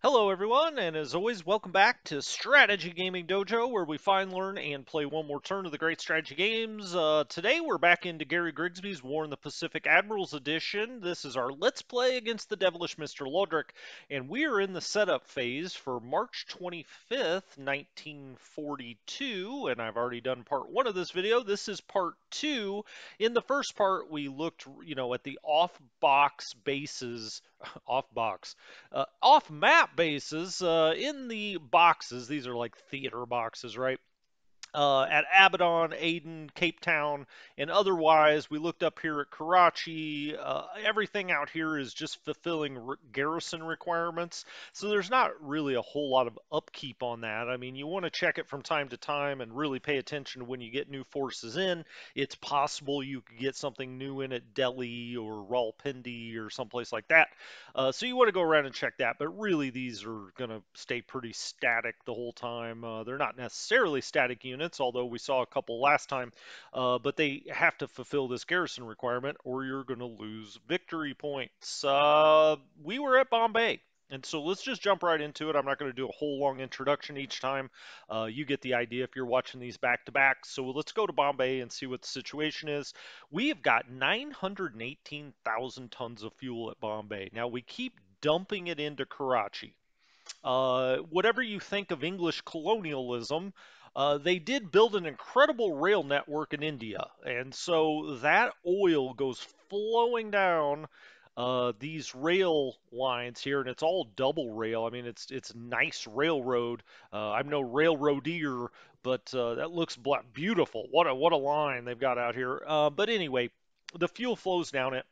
Hello, everyone, and as always, welcome back to Strategy Gaming Dojo, where we find, learn, and play one more turn of the great strategy games. Today, we're back into Gary Grigsby's War in the Pacific Admirals Edition. This is our Let's Play against the Devilish Mr. Lodric, and we are in the setup phase for March 25th, 1942, and I've already done part one of this video. This is part two. In the first part, we looked, at the off-box bases, off-box off-map bases in the boxes. These are like theater boxes, right? At Abaddon, Aden, Cape Town, and otherwise, we looked up here at Karachi. Everything out here is just fulfilling garrison requirements, so there's not really a whole lot of upkeep on that. I mean, you want to check it from time to time and really pay attention to when you get new forces in. It's possible you could get something new in at Delhi or Rawalpindi or someplace like that. So you want to go around and check that, but really these are going to stay pretty static the whole time. They're not necessarily static units, although we saw a couple last time, but they have to fulfill this garrison requirement or you're going to lose victory points. We were at Bombay. And so let's just jump right into it. I'm not going to do a whole long introduction each time. You get the idea if you're watching these back to back. So let's go to Bombay and see what the situation is. We have got 918,000 tons of fuel at Bombay. Now we keep dumping it into Karachi. Whatever you think of English colonialism, they did build an incredible rail network in India. And so that oil goes flowing down these rail lines here, and it's all double rail. I mean, it's nice railroad. I'm no railroader, but that looks beautiful. What a line they've got out here. But anyway, the fuel flows down it.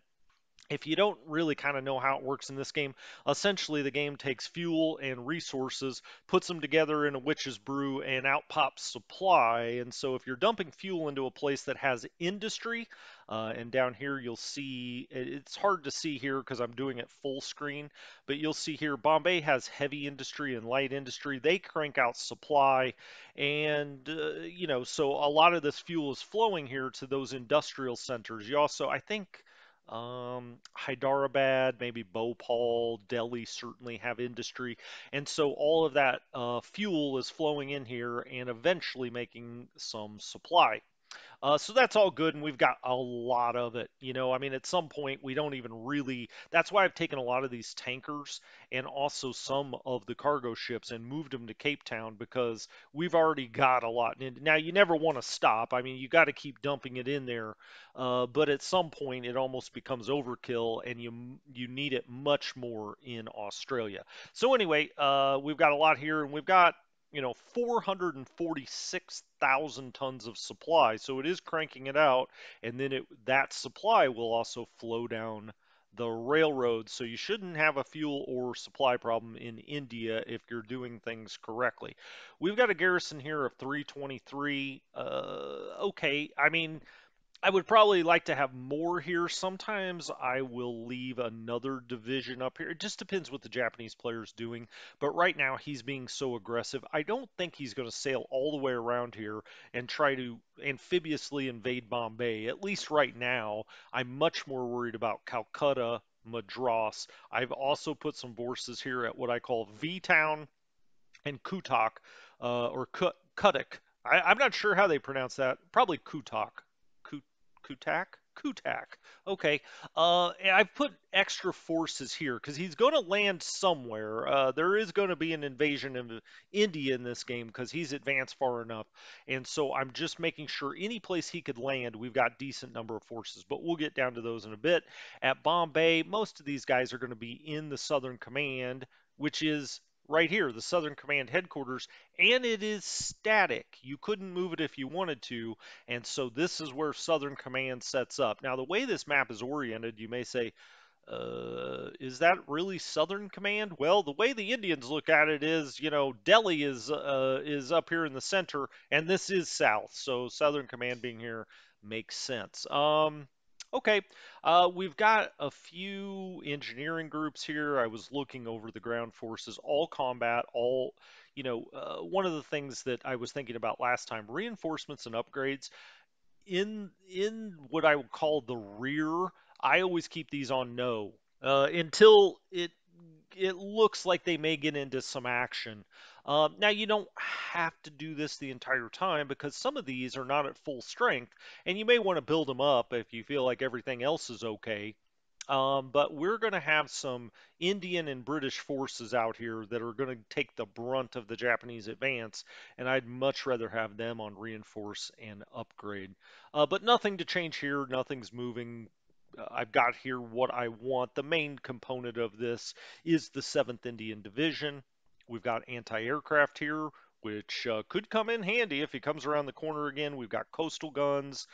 If you don't really kind of know how it works in this game, essentially the game takes fuel and resources, puts them together in a witch's brew, and out pops supply. And so if you're dumping fuel into a place that has industry, and down here you'll see, it's hard to see here because I'm doing it full screen, but you'll see here Bombay has heavy industry and light industry. They crank out supply, and so a lot of this fuel is flowing here to those industrial centers. You also, I think, Hyderabad, maybe Bhopal, Delhi certainly have industry. And so all of that fuel is flowing in here and eventually making some supply. So that's all good, and we've got a lot of it. I mean, at some point, we don't even really. That's why I've taken a lot of these tankers and also some of the cargo ships and moved them to Cape Town because we've already got a lot. And now, you never want to stop. I mean, you got to keep dumping it in there. But at some point, it almost becomes overkill, and you need it much more in Australia. So anyway, we've got a lot here, and we've got 446,000 tons of supply. So it is cranking it out, and then that supply will also flow down the railroad. So you shouldn't have a fuel or supply problem in India if you're doing things correctly. We've got a garrison here of 323. Okay, I mean, I would probably like to have more here. Sometimes I will leave another division up here. It just depends what the Japanese player's doing. But right now, he's being so aggressive. I don't think he's going to sail all the way around here and try to amphibiously invade Bombay. At least right now, I'm much more worried about Calcutta, Madras. I've also put some forces here at what I call V-Town and Kutak, or Kutik. I'm not sure how they pronounce that. Probably Kutak. Kutak? Kutak. Okay. I've put extra forces here because he's going to land somewhere. There is going to be an invasion of India in this game because he's advanced far enough. And so I'm just making sure any place he could land, we've got decent number of forces. But we'll get down to those in a bit. At Bombay, most of these guys are going to be in the Southern Command, which is right here, the Southern Command headquarters, and it is static. You couldn't move it if you wanted to, and so this is where Southern Command sets up. Now, the way this map is oriented, you may say, is that really Southern Command? Well, the way the Indians look at it is, Delhi is up here in the center, and this is south. So Southern Command being here makes sense. Okay, we've got a few engineering groups here. I was looking over the ground forces, all combat, all. One of the things that I was thinking about last time, reinforcements and upgrades in what I would call the rear. I always keep these on no until it it looks like they may get into some action. Now, you don't have to do this the entire time because some of these are not at full strength, and you may want to build them up if you feel like everything else is okay. But we're going to have some Indian and British forces out here that are going to take the brunt of the Japanese advance, and I'd much rather have them on reinforce and upgrade. But nothing to change here, nothing's moving. I've got here what I want. The main component of this is the 7th Indian Division. We've got anti-aircraft here, which could come in handy if he comes around the corner again. We've got coastal guns.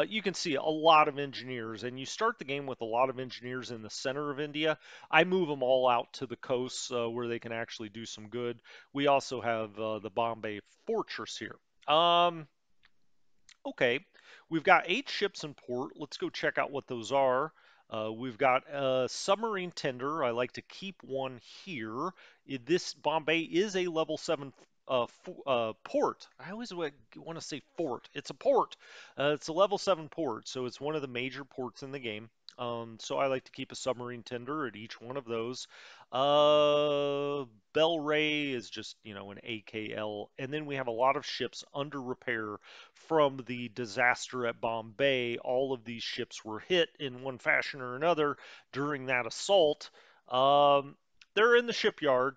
You can see a lot of engineers, and you start the game with a lot of engineers in the center of India. I move them all out to the coasts where they can actually do some good. We also have the Bombay Fortress here. Okay, we've got 8 ships in port. Let's go check out what those are. We've got a submarine tender. I like to keep one here. This Bombay is a level 7 port. I always want to say fort. It's a port. It's a level 7 port, so it's one of the major ports in the game. So I like to keep a submarine tender at each one of those. Uh, Bell Ray is just, an AKL. And then we have a lot of ships under repair from the disaster at Bombay. All of these ships were hit in one fashion or another during that assault. Um, they're in the shipyard.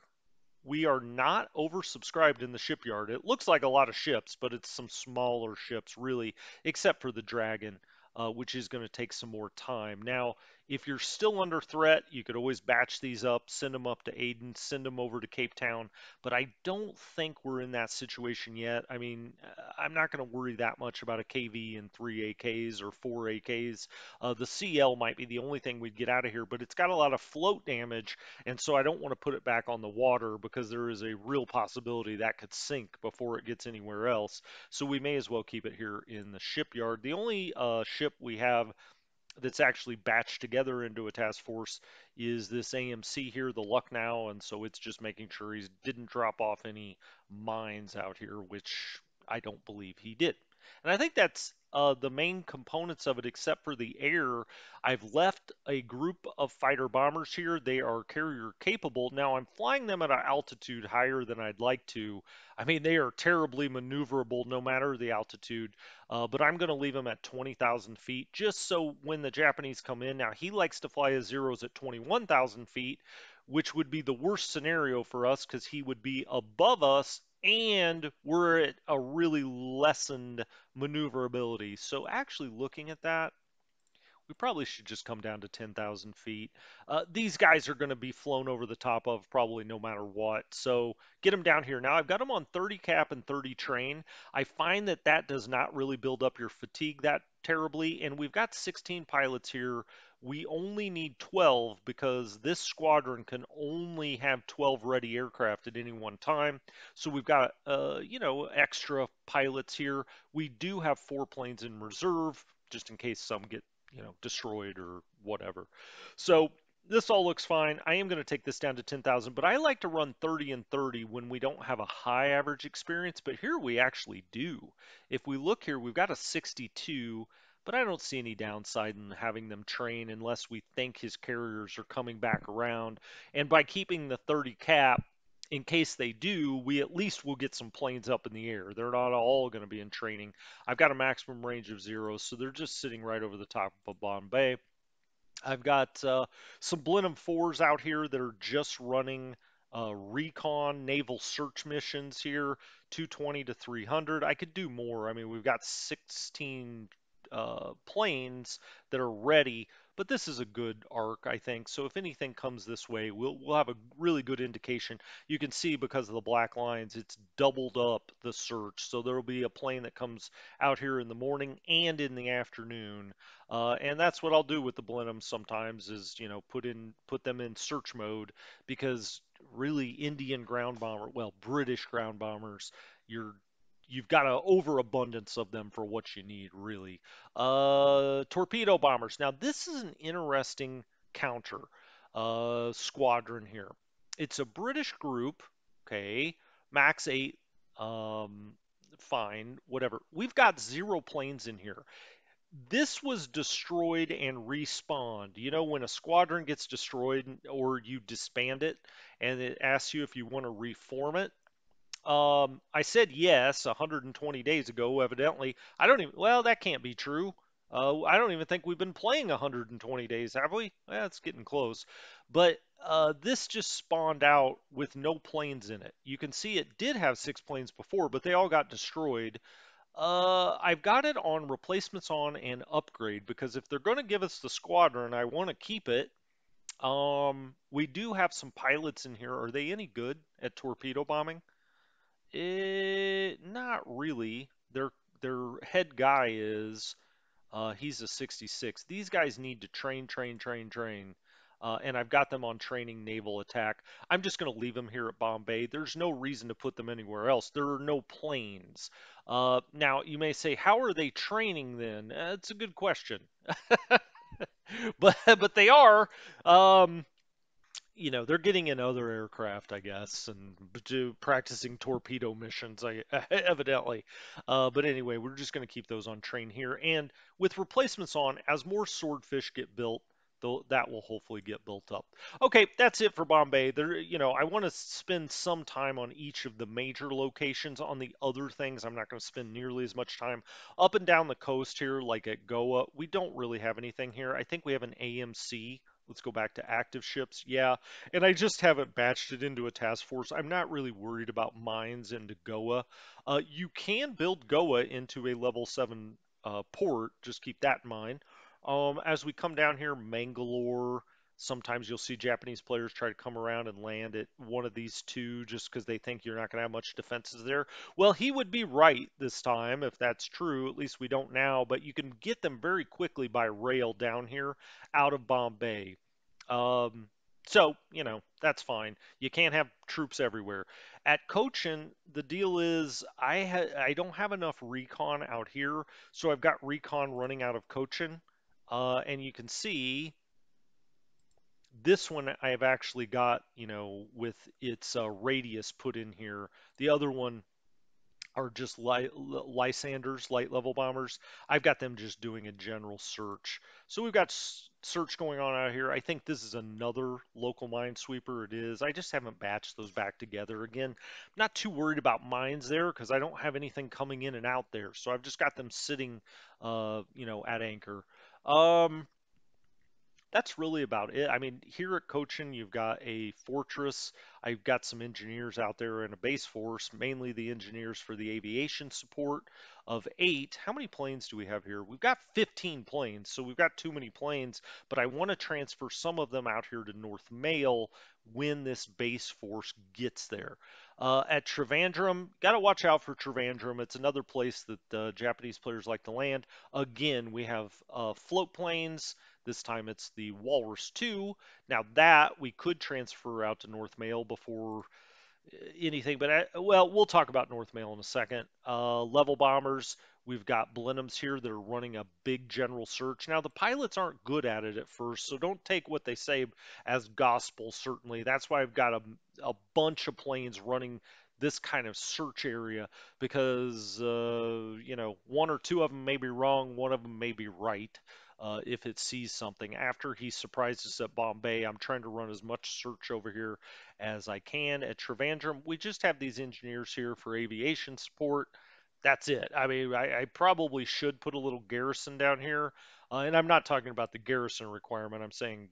We are not oversubscribed in the shipyard. It looks like a lot of ships, but it's some smaller ships, really, except for the Dragon, which is going to take some more time. Now, if you're still under threat, you could always batch these up, send them up to Aden, send them over to Cape Town, but I don't think we're in that situation yet. I mean, I'm not going to worry that much about a KV and 3 AKs or 4 AKs. The CL might be the only thing we'd get out of here, but it's got a lot of float damage, and so I don't want to put it back on the water because there is a real possibility that could sink before it gets anywhere else. So we may as well keep it here in the shipyard. The only ship we have that's actually batched together into a task force is this AMC here, the Lucknow, and so it's just making sure he didn't drop off any mines out here, which I don't believe he did. And I think that's the main components of it, except for the air. I've left a group of fighter bombers here. They are carrier capable. Now I'm flying them at an altitude higher than I'd like to. I mean, they are terribly maneuverable no matter the altitude. But I'm going to leave him at 20,000 feet just so when the Japanese come in. Now, he likes to fly his Zeros at 21,000 feet, which would be the worst scenario for us because he would be above us and we're at a really lessened maneuverability. So, actually, looking at that, we probably should just come down to 10,000 feet. These guys are going to be flown over the top of probably no matter what. So get them down here. Now I've got them on 30 cap and 30 train. I find that that does not really build up your fatigue that terribly. And we've got 16 pilots here. We only need 12 because this squadron can only have 12 ready aircraft at any one time. So we've got, extra pilots here. We do have 4 planes in reserve just in case some get destroyed or whatever. So this all looks fine. I am going to take this down to 10,000, but I like to run 30 and 30 when we don't have a high average experience, but here we actually do. If we look here, we've got a 62, but I don't see any downside in having them train unless we think his carriers are coming back around. And by keeping the 30 cap, in case they do, we at least will get some planes up in the air. They're not all going to be in training. I've got a maximum range of 0, so they're just sitting right over the top of Bombay. I've got some Blenheim 4s out here that are just running recon naval search missions here, 220 to 300. I could do more. I mean, we've got 16 planes that are ready, but this is a good arc, I think. So if anything comes this way, we'll have a really good indication. You can see because of the black lines, it's doubled up the search. So there'll be a plane that comes out here in the morning and in the afternoon. And that's what I'll do with the Blenheim sometimes is, put them in search mode because really Indian ground bomber, well, British ground bombers, you've got an overabundance of them for what you need, really. Torpedo bombers. Now, this is an interesting counter squadron here. It's a British group, okay, max 8, fine, whatever. We've got 0 planes in here. This was destroyed and respawned. You know, when a squadron gets destroyed or you disband it and it asks you if you want to reform it, I said yes 120 days ago, evidently. I don't even, well, that can't be true. I don't even think we've been playing 120 days, have we? Well, it's getting close. But this just spawned out with no planes in it. You can see it did have 6 planes before, but they all got destroyed. I've got it on replacements on and upgrade because if they're going to give us the squadron, I want to keep it. We do have some pilots in here. Are they any good at torpedo bombing? Not really. Their head guy is. He's a 66. These guys need to train, train, train, train. And I've got them on training naval attack. I'm just going to leave them here at Bombay. There's no reason to put them anywhere else. There are no planes. Now, you may say, how are they training then? It's a good question. But they are. Um, they're getting in other aircraft, I guess, and do practicing torpedo missions, evidently. But anyway, we're just going to keep those on train here. And with replacements on, as more swordfish get built, that will hopefully get built up. Okay, that's it for Bombay. I want to spend some time on each of the major locations. On the other things, I'm not going to spend nearly as much time. Up and down the coast here, like at Goa, we don't really have anything here. I think we have an AMC. Let's go back to active ships. Yeah, and I just haven't batched it into a task force. I'm not really worried about mines into Goa. You can build Goa into a level 7 port. Just keep that in mind. As we come down here, Mangalore, sometimes you'll see Japanese players try to come around and land at one of these two just because they think you're not going to have much defenses there. Well, he would be right this time if that's true. At least we don't now, but you can get them very quickly by rail down here out of Bombay. Um, so, that's fine. You can't have troops everywhere. At Cochin, the deal is I don't have enough recon out here, so I've got recon running out of Cochin. And you can see this one I've actually got, with its radius put in here. The other one are just Lysanders, light level bombers. I've got them just doing a general search. So we've got search going on out here. I think this is another local minesweeper. It is. I just haven't batched those back together. Again, not too worried about mines there because I don't have anything coming in and out there. So I've just got them sitting, at anchor. Um, that's really about it. I mean, here at Cochin, you've got a fortress. I've got some engineers out there in a base force, mainly the engineers for the aviation support of 8. How many planes do we have here? We've got 15 planes, so we've got too many planes, but I want to transfer some of them out here to North Mail when this base force gets there. At Trivandrum, got to watch out for Trivandrum. It's another place that Japanese players like to land. Again, we have float planes. This time it's the Walrus 2. Now that we could transfer out to North Mail before anything, but well, we'll talk about North Mail in a second. Level bombers, we've got Blenheims here that are running a big general search. Now, the pilots aren't good at it at first, so don't take what they say as gospel, certainly. That's why I've got a bunch of planes running this kind of search area because, one or two of them may be wrong, one of them may be right. If it sees something. After he surprised us at Bombay, I'm trying to run as much search over here as I can. At Trivandrum, we just have these engineers here for aviation support. That's it. I mean, I probably should put a little garrison down here. And I'm not talking about the garrison requirement. I'm saying,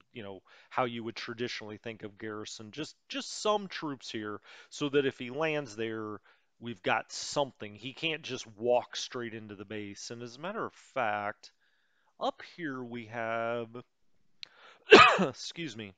how you would traditionally think of garrison. Just some troops here so that if he lands there, we've got something. He can't just walk straight into the base. And as a matter of fact, up here we have, excuse me,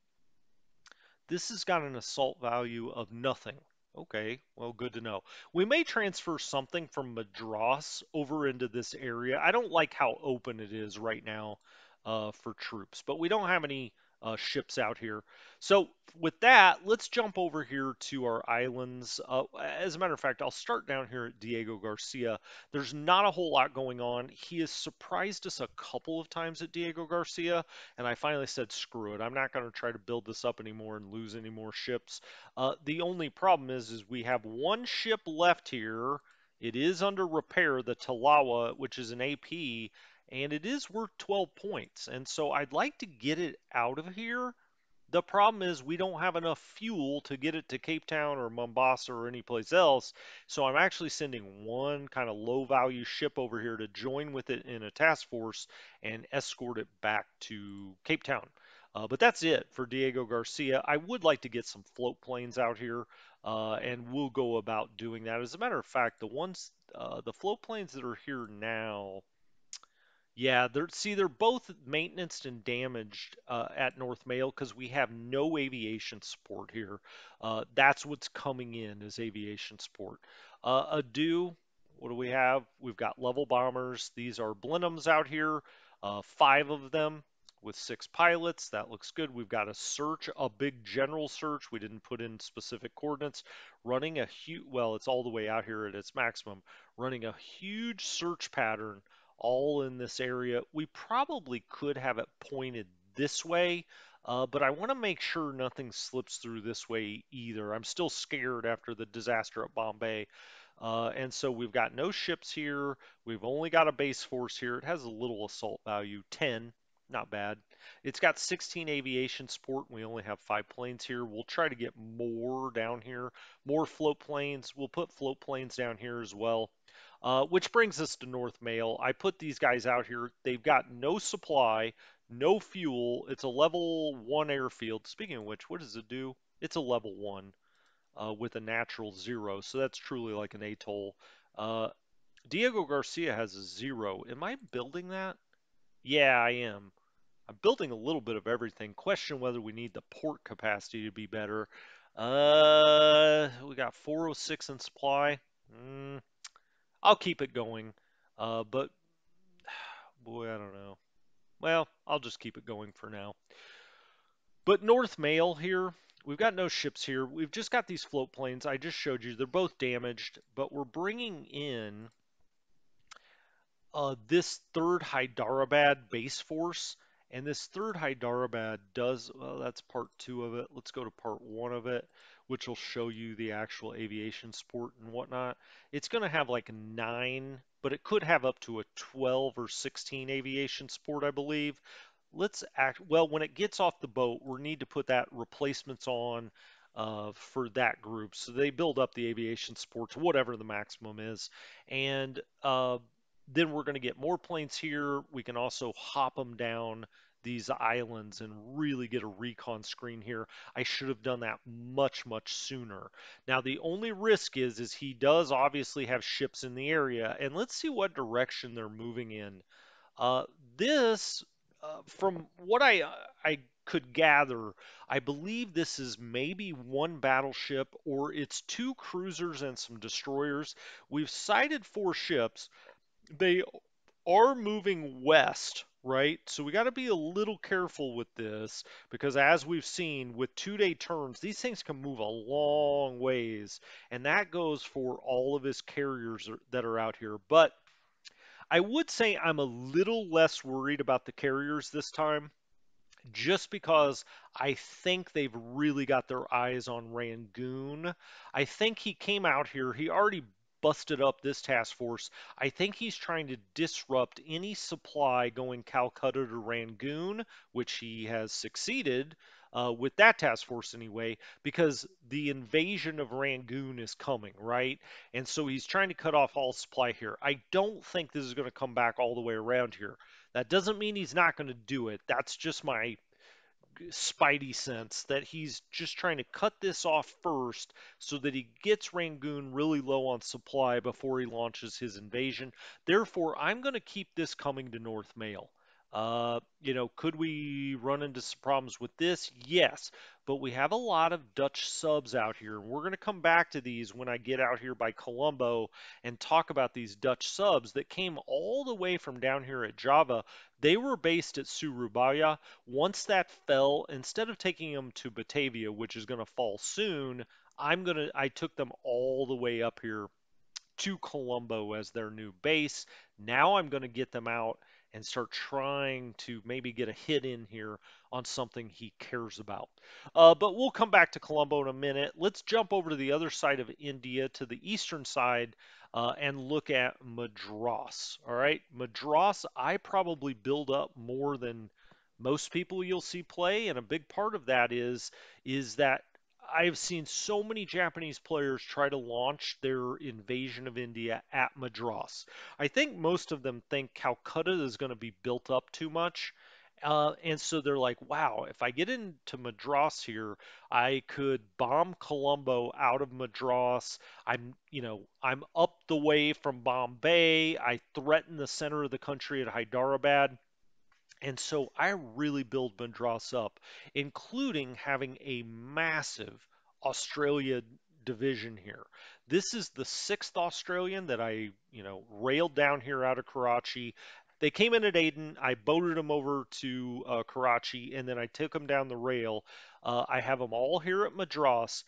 this has got an assault value of nothing. Okay, well, good to know. We may transfer something from Madras over into this area. I don't like how open it is right now for troops, but we don't have any ships out here. So with that, let's jump over here to our islands. As a matter of fact, I'll start down here at Diego Garcia. There's not a whole lot going on. He has surprised us a couple of times at Diego Garcia, and I finally said, screw it. I'm not going to try to build this up anymore and lose any more ships. The only problem is we have one ship left here. It is under repair, the Talawa, which is an AP, and it is worth 12 points. And so I'd like to get it out of here. The problem is we don't have enough fuel to get it to Cape Town or Mombasa or anyplace else. So I'm actually sending one kind of low value ship over here to join with it in a task force and escort it back to Cape Town. But that's it for Diego Garcia. I would like to get some float planes out here, and we'll go about doing that. As a matter of fact, the float planes that are here now, yeah, they're both maintenance and damaged at North Mail because we have no aviation support here. That's what's coming in is aviation support. Ado, what do we have? We've got level bombers. These are Blenheims out here, five of them with six pilots. That looks good. We've got a search, a big general search. We didn't put in specific coordinates. Running a huge, well, it's all the way out here at its maximum. Running a huge search pattern all in this area. We probably could have it pointed this way, but I want to make sure nothing slips through this way either. I'm still scared after the disaster at Bombay. And so we've got no ships here. We've only got a base force here. It has a little assault value, 10. Not bad. It's got 16 aviation support. We only have 5 planes here. We'll try to get more down here, more float planes. We'll put float planes down here as well. Which brings us to North Mail. I put these guys out here. They've got no supply, no fuel. It's a level 1 airfield. Speaking of which, what does it do? It's a level 1 with a natural 0. So that's truly like an atoll. Uh, Diego Garcia has a 0. Am I building that? Yeah, I am. I'm building a little bit of everything. Question whether we need the port capacity to be better. We got 406 in supply. Mm, I'll keep it going. But boy, I don't know. Well, I'll just keep it going for now. But North Mail here, we've got no ships here. We've just got these float planes. I just showed you. They're both damaged, but we're bringing in this third Hyderabad base force. And this third Hyderabad does, well, that's part two of it. Let's go to part one of it, which will show you the actual aviation support and whatnot. It's going to have like 9, but it could have up to a 12 or 16 aviation support, I believe. Let's act, well, when it gets off the boat, we need to put that replacements on for that group. So they build up the aviation support to whatever the maximum is. And then we're going to get more planes here. We can also hop them down these islands and really get a recon screen here. I should have done that much, much sooner. Now, the only risk is he does obviously have ships in the area, and let's see what direction they're moving in. Uh, this, from what I could gather, I believe this is maybe one battleship or it's 2 cruisers and some destroyers. We've sighted 4 ships. They are moving west, right? So we got to be a little careful with this because as we've seen with 2-day turns, these things can move a long ways, and that goes for all of his carriers that are out here. But I would say I'm a little less worried about the carriers this time just because I think they've really got their eyes on Rangoon. I think he came out here, he already busted up this task force. I think he's trying to disrupt any supply going Calcutta to Rangoon, which he has succeeded with that task force anyway, because the invasion of Rangoon is coming, right? And so he's trying to cut off all supply here. I don't think this is going to come back all the way around here. That doesn't mean he's not going to do it. That's just my spidey sense that he's just trying to cut this off first so that he gets Rangoon really low on supply before he launches his invasion. Therefore, I'm going to keep this coming to North Mail. Could we run into some problems with this? Yes, but we have a lot of Dutch subs out here, and we're going to come back to these when I get out here by Colombo and talk about these Dutch subs that came all the way from down here at Java. They were based at Surabaya. Once that fell, instead of taking them to Batavia, which is going to fall soon, I took them all the way up here to Colombo as their new base. Now I'm going to get them out and start trying to maybe get a hit in here on something he cares about. But we'll come back to Colombo in a minute. Let's jump over to the other side of India, to the eastern side, and look at Madras. All right, Madras, I probably build up more than most people you'll see play, and a big part of that is that I've seen so many Japanese players try to launch their invasion of India at Madras. I think most of them think Calcutta is going to be built up too much. And so they're like, wow, if I get into Madras here, I could bomb Colombo out of Madras. I'm up the way from Bombay. I threaten the center of the country at Hyderabad. And so I really build Madras up, including having a massive Australia division here. This is the sixth Australian that I railed down here out of Karachi. They came in at Aden. I boated them over to Karachi, and then I took them down the rail. I have them all here at Madras.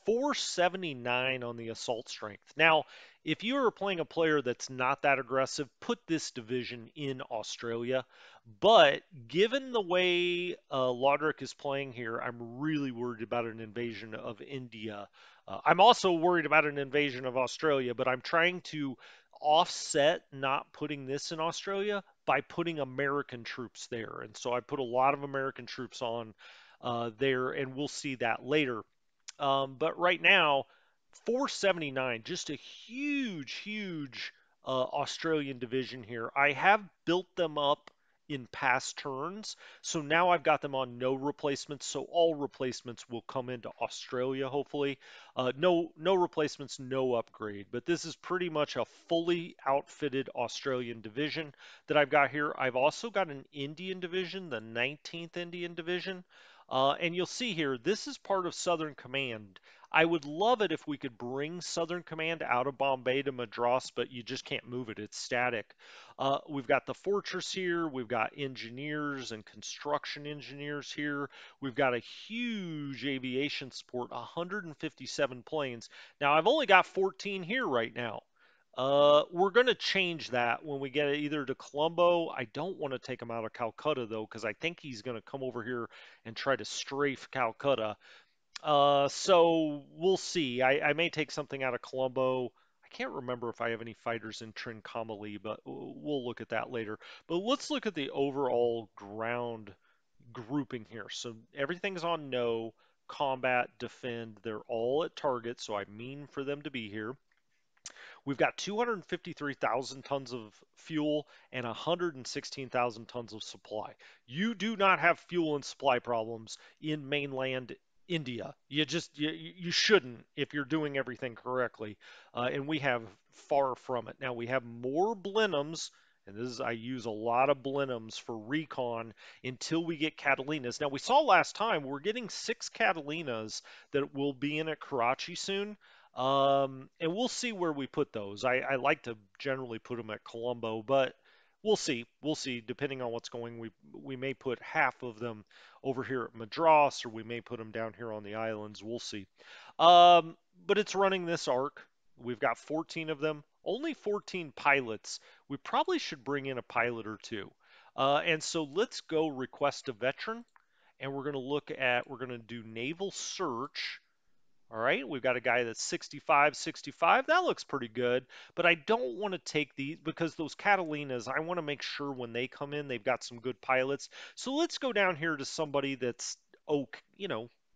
479 on the assault strength. Now, if you are playing a player that's not that aggressive, put this division in Australia. But given the way Laudric is playing here, I'm really worried about an invasion of India. I'm also worried about an invasion of Australia, but I'm trying to offset not putting this in Australia by putting American troops there. And so I put a lot of American troops on there, and we'll see that later. But right now, 479, just a huge, huge Australian division here. I have built them up in past turns, so now I've got them on no replacements. So all replacements will come into Australia, hopefully. No replacements, no upgrade. But this is pretty much a fully outfitted Australian division that I've got here. I've also got an Indian division, the 19th Indian Division. And you'll see here, this is part of Southern Command. I would love it if we could bring Southern Command out of Bombay to Madras, but you just can't move it. It's static. We've got the fortress here. We've got engineers and construction engineers here. We've got a huge aviation support, 157 planes. Now, I've only got 14 here right now. We're going to change that when we get either to Colombo. I don't want to take him out of Calcutta, though, because I think he's going to come over here and try to strafe Calcutta. So we'll see. I may take something out of Colombo. I can't remember if I have any fighters in Trincomalee, but we'll look at that later. But let's look at the overall ground grouping here. So everything's on no, combat, defend. They're all at target, so I mean for them to be here. We've got 253,000 tons of fuel and 116,000 tons of supply. You do not have fuel and supply problems in mainland India. You shouldn't if you're doing everything correctly. And we have far from it. Now we have more Blenheims, and this is I use a lot of Blenheims for recon until we get Catalinas. Now we saw last time we're getting 6 Catalinas that will be in at Karachi soon. And we'll see where we put those. I like to generally put them at Colombo, but we'll see. We'll see. Depending on what's going, we may put half of them over here at Madras, or we may put them down here on the islands. We'll see. Um, but it's running this arc. We've got 14 of them. Only 14 pilots. We probably should bring in a pilot or two. And so let's go request a veteran, and we're going to do naval search. All right, we've got a guy that's 65, 65. That looks pretty good, but I don't want to take these because those Catalinas, I want to make sure when they come in, they've got some good pilots. So let's go down here to somebody that's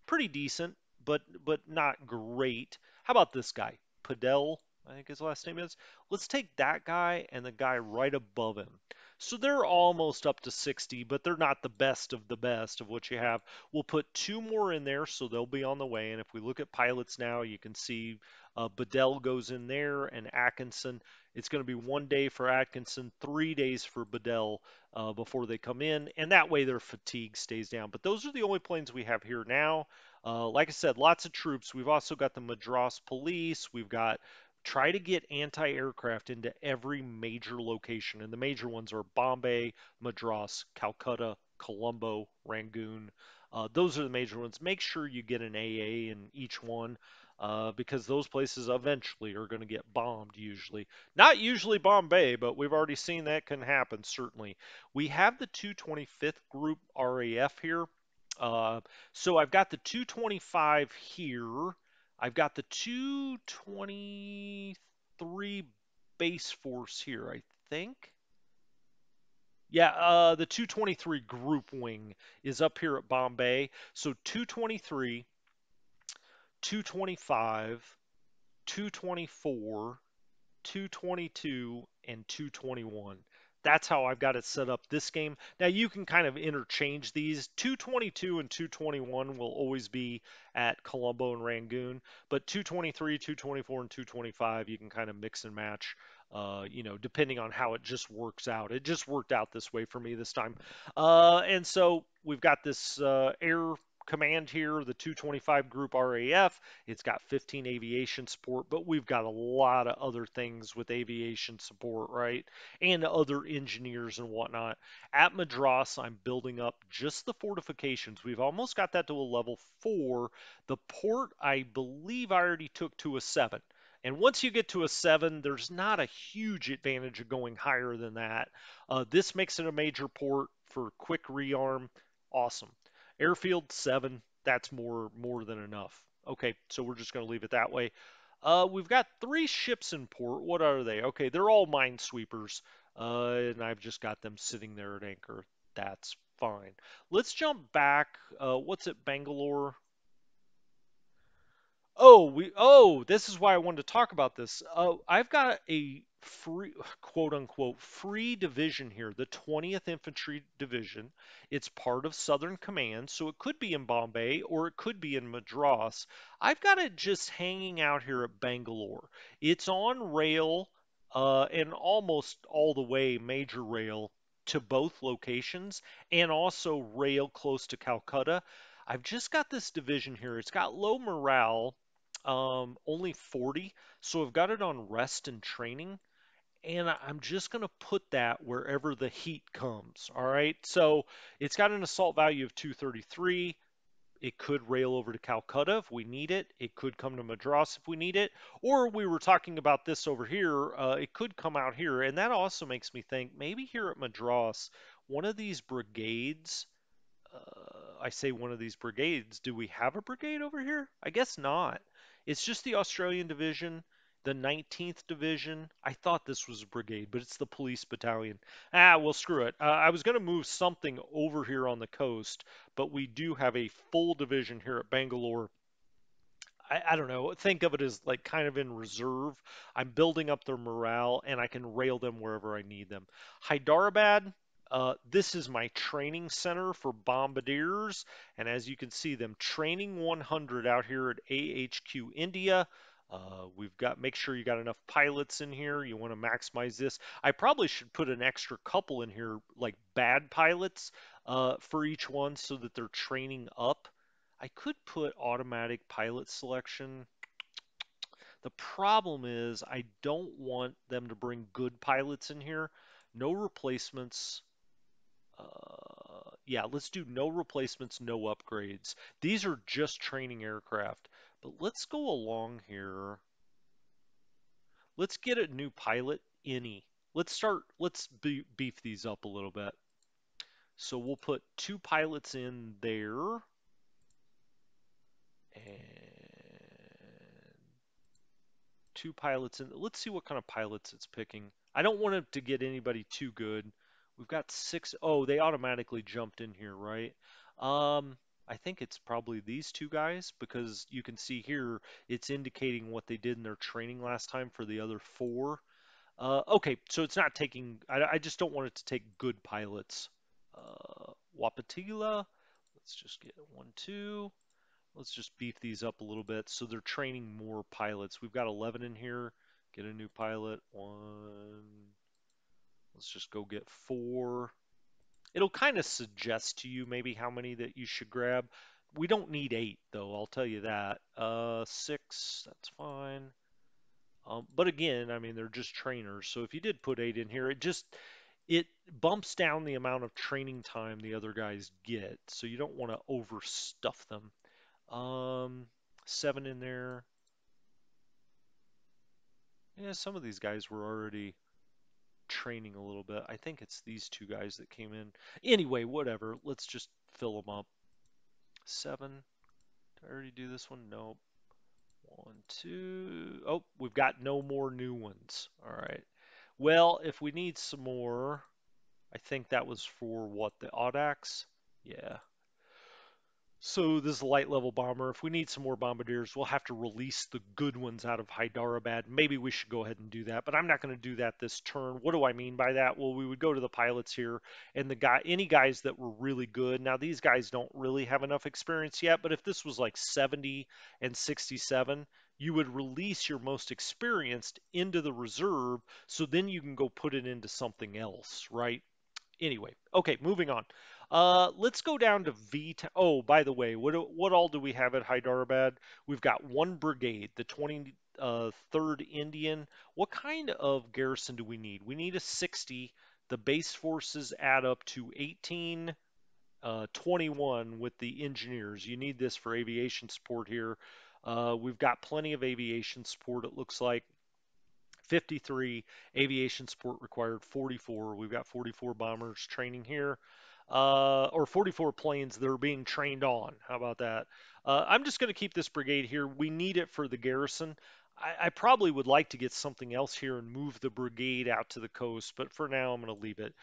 pretty decent, but not great. How about this guy, Padel? I think his last name is. Let's take that guy and the guy right above him. So they're almost up to 60, but they're not the best of what you have. We'll put 2 more in there, so they'll be on the way. And if we look at pilots now, you can see Bedell goes in there and Atkinson. It's going to be 1 day for Atkinson, 3 days for Bedell before they come in. And that way their fatigue stays down. But those are the only planes we have here now. Like I said, lots of troops. We've also got the Madras police. We've got try to get anti-aircraft into every major location. And the major ones are Bombay, Madras, Calcutta, Colombo, Rangoon. Those are the major ones. Make sure you get an AA in each one. Because those places eventually are going to get bombed usually. Not usually Bombay, but we've already seen that can happen, certainly. We have the 225th Group RAF here. Uh, so I've got the 225 here. I've got the 223 base force here, I think. Yeah, the 223 Group Wing is up here at Bombay. So 223, 225, 224, 222, and 221. That's how I've got it set up this game. Now you can kind of interchange these. 222 and 221 will always be at Colombo and Rangoon, but 223, 224, and 225 you can kind of mix and match. Depending on how it just works out. It just worked out this way for me this time. And so we've got this air command here, the 225 Group RAF. It's got 15 aviation support, but we've got a lot of other things with aviation support, right? And other engineers and whatnot. At Madras, I'm building up just the fortifications. We've almost got that to a level 4. The port, I believe I already took to a 7. And once you get to a 7, there's not a huge advantage of going higher than that. This makes it a major port for quick rearm. Awesome. Airfield 7, that's more than enough. Okay, so we're just going to leave it that way. We've got 3 ships in port. What are they? Okay, they're all minesweepers, and I've just got them sitting there at anchor. That's fine. Let's jump back. What's it, Bangalore? This is why I wanted to talk about this. I've got a free, quote unquote, free division here, the 20th Infantry Division. It's part of Southern Command, so it could be in Bombay or it could be in Madras. I've got it just hanging out here at Bangalore. It's on rail, and almost all the way major rail to both locations, and also rail close to Calcutta. I've just got this division here. It's got low morale, only 40. So I've got it on rest and training, and I'm just going to put that wherever the heat comes. All right. So it's got an assault value of 233. It could rail over to Calcutta if we need it. It could come to Madras if we need it. Or we were talking about this over here. It could come out here. And that also makes me think maybe here at Madras, one of these brigades, I say one of these brigades. Do we have a brigade over here? I guess not. It's just the Australian Division, the 19th Division. I thought this was a brigade, but it's the police battalion. Well, screw it. I was going to move something over here on the coast, but we do have a full division here at Bangalore. I don't know. Think of it as like kind of in reserve. I'm building up their morale and I can rail them wherever I need them. Hyderabad, this is my training center for bombardiers. And as you can see, them training 100 out here at AHQ India. We've got, make sure you got enough pilots in here. You want to maximize this. I probably should put an extra couple in here, like bad pilots, for each one so that they're training up. I could put automatic pilot selection. The problem is I don't want them to bring good pilots in here. No replacements. Yeah, let's do no replacements, no upgrades. These are just training aircraft. But let's go along here. Let's get a new pilot, any. Let's beef these up a little bit. So we'll put 2 pilots in there. And 2 pilots in. Let's see what kind of pilots it's picking. I don't want it to get anybody too good. We've got 6. Oh, they automatically jumped in here, right? I think it's probably these 2 guys because you can see here it's indicating what they did in their training last time for the other 4. Okay, so it's not taking. I just don't want it to take good pilots. Wapatila. Let's just get 1, 2. Let's just beef these up a little bit. So they're training more pilots. We've got 11 in here. Get a new pilot. 1. Let's just go get 4. It'll kind of suggest to you maybe how many that you should grab. We don't need 8 though, I'll tell you that. 6, that's fine. But again, I mean, they're just trainers. So if you did put 8 in here, it bumps down the amount of training time the other guys get, so you don't want to overstuff them. Um, 7 in there. Yeah, some of these guys were already training a little bit. I think it's these two guys that came in. Anyway, whatever. Let's just fill them up. 7. Did I already do this one? Nope. 1, 2. Oh, we've got no more new ones. All right. Well, if we need some more, I think that was for what, the Audax? Yeah. So this is a light level bomber. If we need some more bombardiers, we'll have to release the good ones out of Hyderabad. Maybe we should go ahead and do that, but I'm not going to do that this turn. What do I mean by that? Well, we would go to the pilots here, and any guys that were really good. Now these guys don't really have enough experience yet, but if this was like 70 and 67, you would release your most experienced into the reserve, so then you can go put it into something else, right? Anyway, okay, moving on. Let's go down to V. Oh, by the way, what all do we have at Hyderabad? We've got one brigade, the 23rd Indian. What kind of garrison do we need? We need a 60. The base forces add up to 18, 21 with the engineers. You need this for aviation support here. We've got plenty of aviation support, it looks like. 53 aviation support required, 44. We've got 44 bombers training here, or 44 planes that are being trained on. How about that? I'm just going to keep this brigade here. We need it for the garrison. I probably would like to get something else here and move the brigade out to the coast, but for now I'm going to leave it.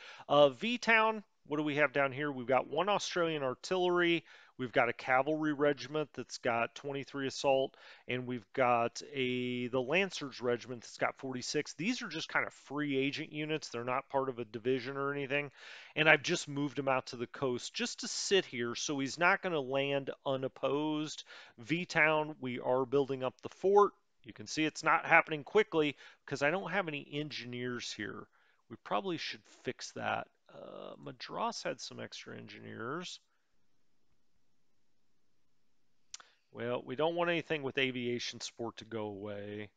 V-Town, what do we have down here? We've got one Australian artillery. We've got a cavalry regiment that's got 23 assault, and we've got the Lancers regiment that's got 46. These are just kind of free agent units. They're not part of a division or anything. And I've just moved him out to the coast just to sit here, so he's not going to land unopposed. V-Town, we are building up the fort. You can see it's not happening quickly because I don't have any engineers here. We probably should fix that. Madras had some extra engineers. Well, we don't want anything with aviation support to go away.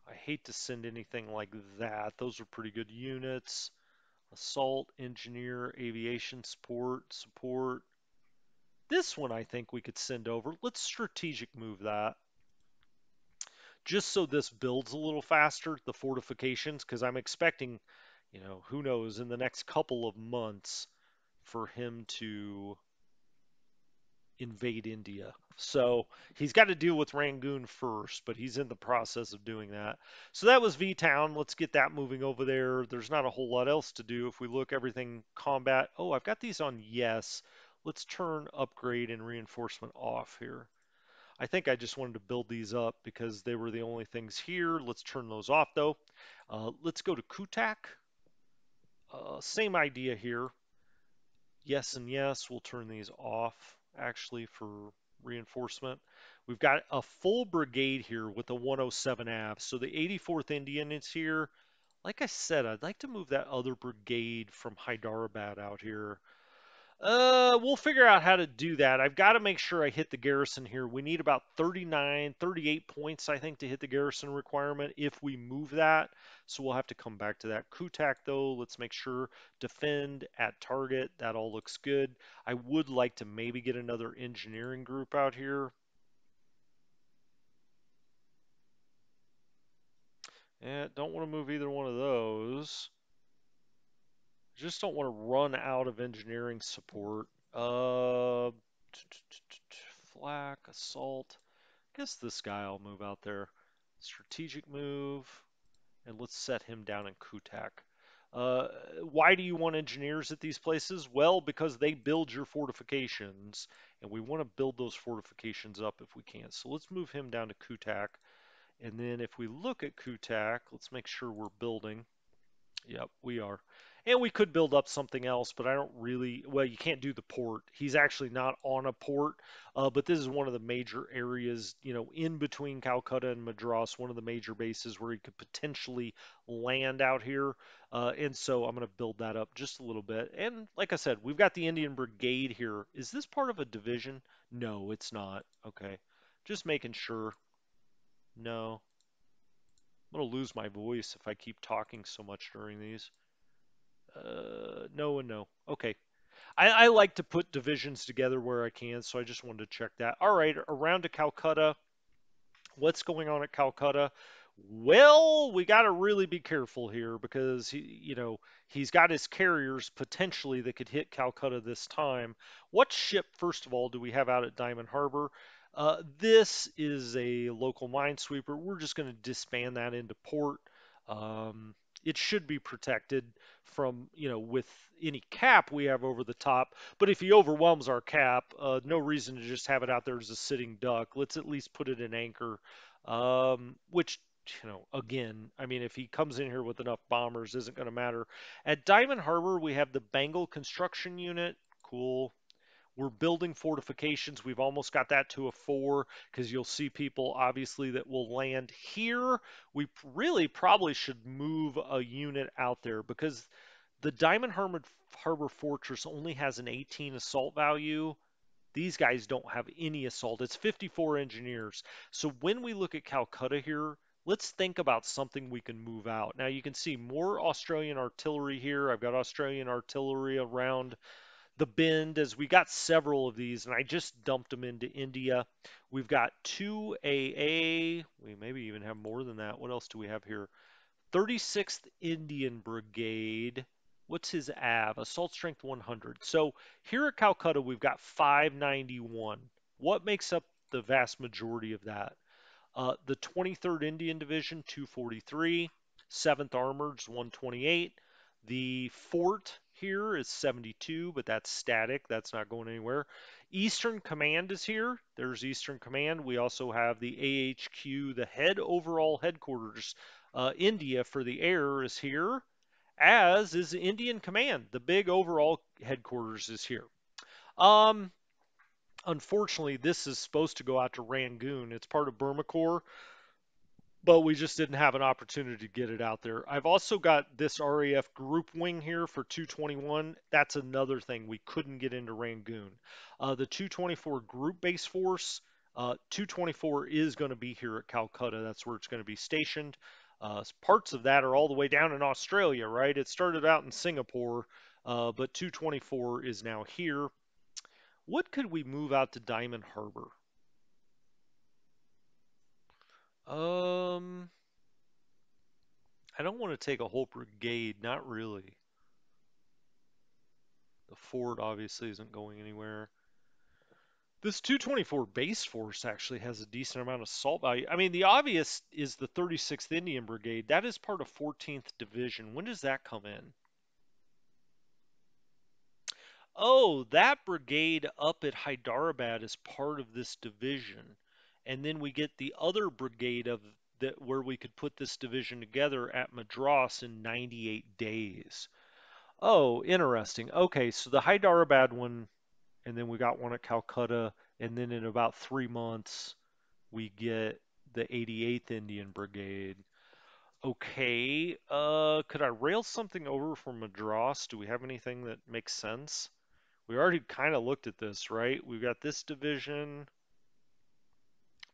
I hate to send anything like that. Those are pretty good units. Assault, engineer, aviation support. This one I think we could send over. Let's strategic move that. Just so this builds a little faster, the fortifications, because I'm expecting, who knows, in the next couple of months for him to invade India. So he's got to deal with Rangoon first, but he's in the process of doing that. So that was V Town. Let's get that moving over there. There's not a whole lot else to do. If we look everything combat, oh, I've got these on yes. Let's turn upgrade and reinforcement off here. I think I just wanted to build these up because they were the only things here. Let's turn those off though. Let's go to Kutak. Same idea here. Yes and yes, we'll turn these off actually for reinforcement. We've got a full brigade here with the 107 AV. So the 84th Indian is here. Like I said, I'd like to move that other brigade from Hyderabad out here. We'll figure out how to do that. I've got to make sure I hit the garrison here. We need about 39, 38 points, I think, to hit the garrison requirement if we move that. So we'll have to come back to that. Kutak, though, let's make sure defend at target. That all looks good. I would like to maybe get another engineering group out here. Yeah, don't want to move either one of those. Just don't want to run out of engineering support. Flak, assault. Guess this guy will move out there. Strategic move, and let's set him down in Kutak. Why do you want engineers at these places? Well, because they build your fortifications, and we want to build those fortifications up if we can. So let's move him down to Kutak. And then if we look at Kutak, let's make sure we're building. Yep, we are. And we could build up something else, but I don't really. Well, you can't do the port. He's actually not on a port, but this is one of the major areas, in between Calcutta and Madras, one of the major bases where he could potentially land out here. And so I'm going to build that up just a little bit. And like I said, we've got the Indian Brigade here. Is this part of a division? No, it's not. Okay. Just making sure. No. I'm gonna lose my voice if I keep talking so much during these. No and no. Okay. I like to put divisions together where I can, so I just wanted to check that. All right, around to Calcutta. What's going on at Calcutta? Well, we got to really be careful here because he's got his carriers potentially that could hit Calcutta this time. What ship, first of all, do we have out at Diamond Harbor? This is a local minesweeper. We're just going to disband that into port. Um, it should be protected from, with any cap we have over the top. But if he overwhelms our cap, no reason to just have it out there as a sitting duck. Let's at least put it in anchor, which, again, I mean, if he comes in here with enough bombers, isn't going to matter. At Diamond Harbor, we have the Bengal construction unit. Cool. We're building fortifications. We've almost got that to a 4 because you'll see people obviously that will land here. We really probably should move a unit out there because the Harbor Fortress only has an 18 assault value. These guys don't have any assault. It's 54 engineers. So when we look at Calcutta here, let's think about something we can move out. Now you can see more Australian artillery here. I've got Australian artillery around the bend as we got several of these and I just dumped them into India. We've got 2 AA. We maybe even have more than that. What else do we have here? 36th Indian Brigade. What's his AV? Assault strength 100. So here at Calcutta, we've got 591. What makes up the vast majority of that? The 23rd Indian Division, 243. 7th Armored is 128. The fort here is 72, but that's static. That's not going anywhere. Eastern Command is here. There's Eastern Command. We also have the AHQ, the head overall headquarters. India for the air is here, as is Indian Command. The big overall headquarters is here. Um, Unfortunately, this is supposed to go out to Rangoon. It's part of Burma Corps, but we just didn't have an opportunity to get it out there. I've also got this RAF group wing here for 221. That's another thing we couldn't get into Rangoon. The 224 group base force, 224 is going to be here at Calcutta. That's where it's going to be stationed. Parts of that are all the way down in Australia, right? It started out in Singapore, but 224 is now here. What could we move out to Diamond Harbor? Um, I don't want to take a whole brigade, not really. The fort obviously isn't going anywhere. This 224 base force actually has a decent amount of assault value. I mean, the obvious is the 36th Indian Brigade. That is part of 14th Division. When does that come in? Oh, that brigade up at Hyderabad is part of this division. And then we get the other brigade of that where we could put this division together at Madras in 98 days. Oh, interesting. Okay, so the Hyderabad one, and then we got one at Calcutta, and then in about 3 months we get the 88th Indian Brigade. Okay, could I rail something over from Madras? Do we have anything that makes sense? We already kind of looked at this, right? We've got this division.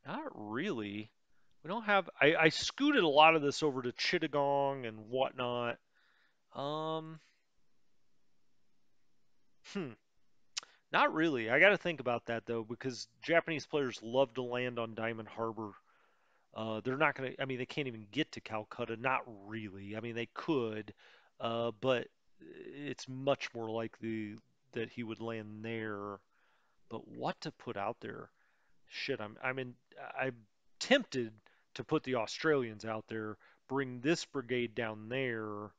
Not really. We don't have. I scooted a lot of this over to Chittagong and whatnot. Um, hmm. Not really. I got to think about that though, because Japanese players love to land on Diamond Harbor. They're not going to, I mean, they can't even get to Calcutta. Not really. I mean, they could, but it's much more likely that he would land there. But what to put out there? Shit, I'm tempted to put the Australians out there, bring this brigade down there.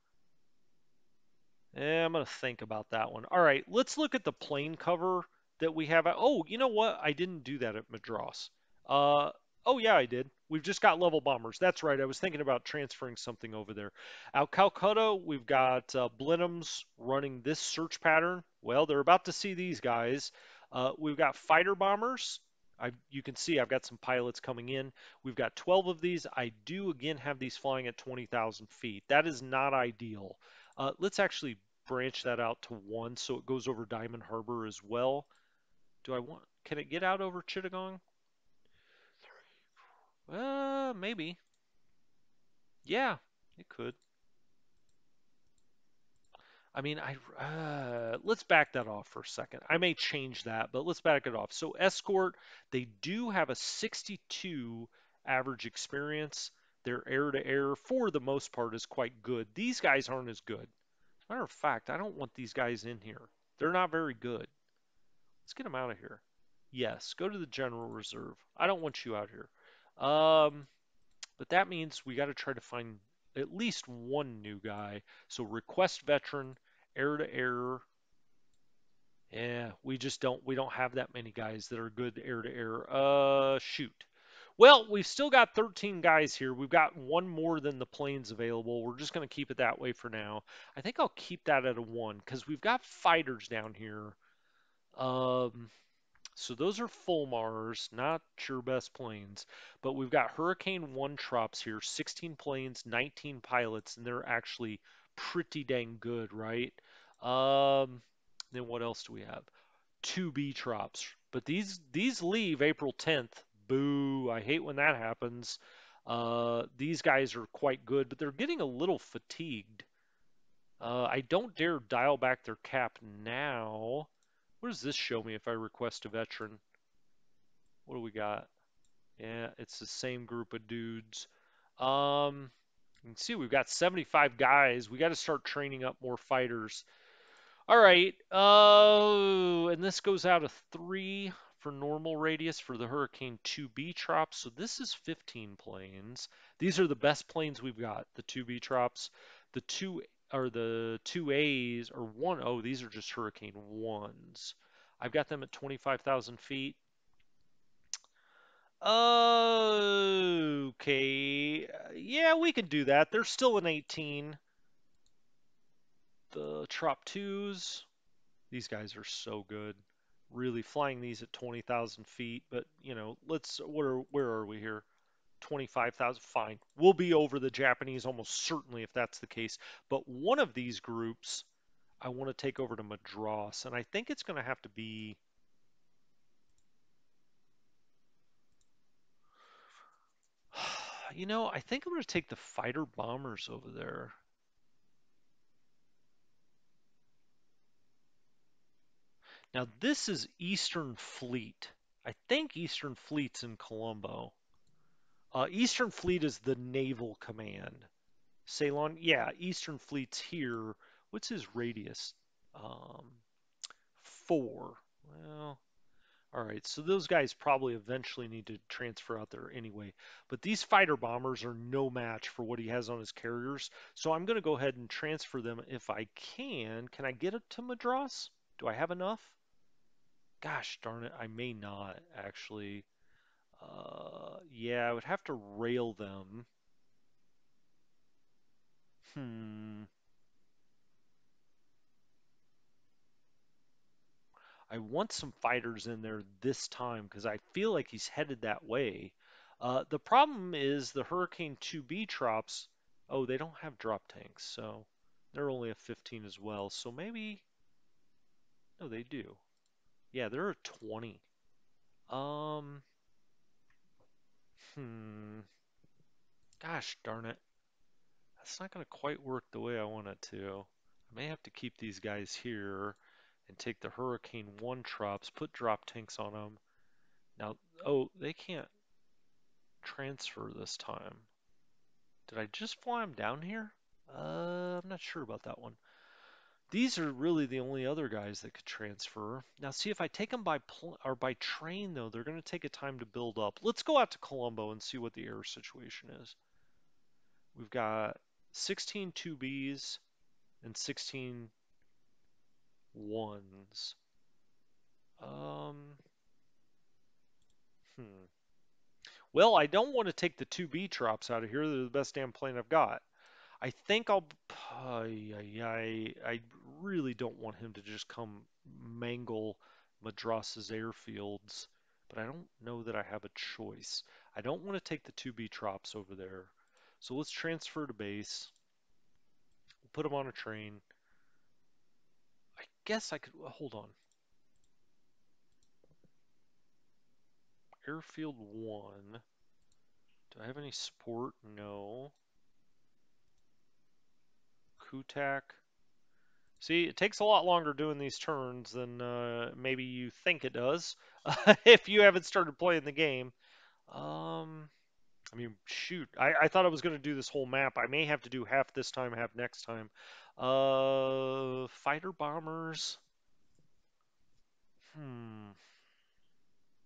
I'm going to think about that one. All right, let's look at the plane cover that we have. Oh, you know what? I didn't do that at Madras. Uh, oh, yeah, I did. We've just got level bombers. That's right. I was thinking about transferring something over there. Out Calcutta, we've got Blenheims running this search pattern. Well, they're about to see these guys. We've got fighter bombers. You can see I've got some pilots coming in. We've got 12 of these. I do again have these flying at 20,000 feet. That is not ideal. Let's actually branch that out to one so it goes over Diamond Harbor as well. Can it get out over Chittagong? Maybe. Yeah, it could. I mean, let's back that off for a second. I may change that, but let's back it off. So escort, they do have a 62 average experience. Their air to air, for the most part, is quite good. These guys aren't as good. As a matter of fact, I don't want these guys in here. They're not very good. Let's get them out of here. Yes, go to the general reserve. I don't want you out here. Um, but that means we got to try to find at least one new guy. So request veteran, air to air. Yeah, we don't have that many guys that are good air to air. Shoot. Well, we've still got 13 guys here. We've got one more than the planes available. We're just going to keep it that way for now. I think I'll keep that at a 1 because we've got fighters down here. Um, So those are full Mars, not your best planes. But we've got Hurricane 1 trops here, 16 planes, 19 pilots, and they're actually pretty dang good, right? Um, then what else do we have? 2B trops. But these leave April 10th. Boo, I hate when that happens. These guys are quite good, but they're getting a little fatigued. I don't dare dial back their cap now. What does this show me if I request a veteran? What do we got? Yeah, it's the same group of dudes. Um, you can see we've got 75 guys. We got to start training up more fighters. All right. And this goes out of 3 for normal radius for the Hurricane 2B trops. So this is 15 planes. These are the best planes we've got. The 2B trops, the 2As or 1. Oh, these are just Hurricane 1s. I've got them at 25,000 feet. Okay. Yeah, we can do that. There's still an 18. The Trop 2s. These guys are so good. Really flying these at 20,000 feet. But, where are we here? 25,000. Fine. We'll be over the Japanese almost certainly if that's the case. But one of these groups I want to take over to Madras. And I think it's going to have to be. I think I'm going to take the fighter bombers over there. Now, this is Eastern Fleet. I think Eastern Fleet's in Colombo. Eastern Fleet is the naval command. Ceylon, yeah, Eastern Fleet's here. What's his radius? Um, 4. Well, all right, so those guys probably eventually need to transfer out there anyway. But these fighter bombers are no match for what he has on his carriers. So I'm going to go ahead and transfer them if I can. Can I get it to Madras? Do I have enough? Gosh darn it, I may not actually. Yeah, I would have to rail them. Hmm. I want some fighters in there this time because I feel like he's headed that way. The problem is the Hurricane 2B drops. Oh, they don't have drop tanks, so they're only a 15 as well. So maybe, no, they do. Yeah, they're a 20. Um, hmm. Gosh darn it. That's not going to quite work the way I want it to. I may have to keep these guys here and take the Hurricane 1 drops, put drop tanks on them. Now, oh, they can't transfer this time. Did I just fly them down here? I'm not sure about that one. These are really the only other guys that could transfer. Now, see if I take them or by train though, they're going to take a time to build up. Let's go out to Colombo and see what the air situation is. We've got 16 2Bs and 16 ones. Um, hmm. Well, I don't want to take the 2B drops out of here. They're the best damn plane I've got. I think I'll. I really don't want him to just come mangle Madras's airfields, but I don't know that I have a choice. I don't want to take the 2B drops over there. So let's transfer to base. We'll put them on a train. I guess I could. Hold on. Airfield 1. Do I have any support? No. Kutak. See, it takes a lot longer doing these turns than maybe you think it does if you haven't started playing the game. Um, I mean, shoot, I thought I was going to do this whole map. I may have to do half this time, half next time. Fighter bombers. Hmm.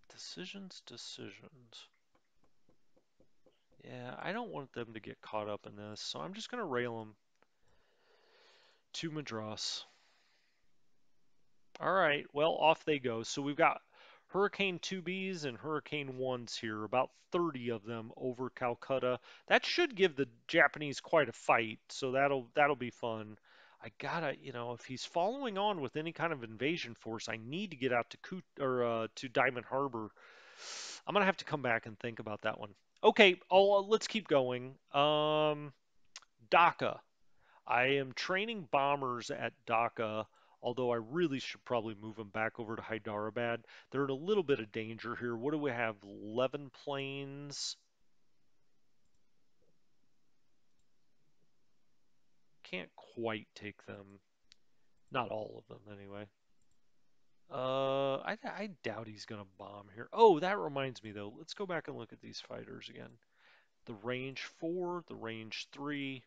Decisions. Yeah, I don't want them to get caught up in this, so I'm just going to rail them to Madras. All right, well, off they go. So we've got Hurricane 2Bs and Hurricane 1s here, about 30 of them over Calcutta. That should give the Japanese quite a fight, so that'll be fun. I gotta, if he's following on with any kind of invasion force, I need to get out to to Diamond Harbor. I'm gonna have to come back and think about that one. Okay, let's keep going. Dhaka. I am training bombers at Dhaka, although I really should probably move them back over to Hyderabad. They're in a little bit of danger here. What do we have? 11 planes. Can't quite take them. Not all of them, anyway. I doubt he's going to bomb here. Oh, that reminds me, though. Let's go back and look at these fighters again. The range 4, the range 3.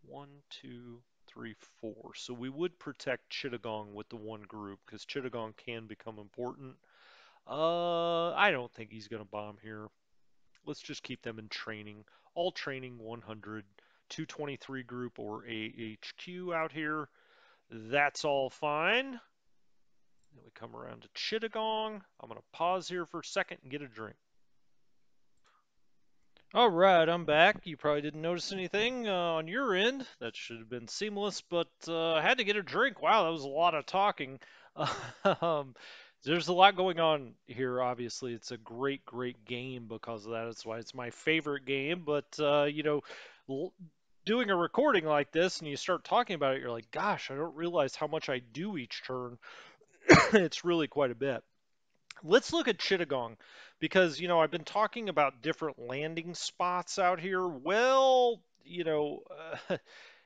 1, 2, 3, 4. So we would protect Chittagong with the one group because Chittagong can become important. I don't think he's going to bomb here. Let's just keep them in training. All training 100, 223 group or AHQ out here. That's all fine. Then we come around to Chittagong. I'm going to pause here for a second and get a drink. All right, I'm back. You probably didn't notice anything on your end. That should have been seamless, but I had to get a drink. Wow, that was a lot of talking. Um, there's a lot going on here, obviously. It's a great, great game because of that. That's why it's my favorite game. But, doing a recording like this and you start talking about it, you're like, gosh, I don't realize how much I do each turn. It's really quite a bit. Let's look at Chittagong because, I've been talking about different landing spots out here. Well,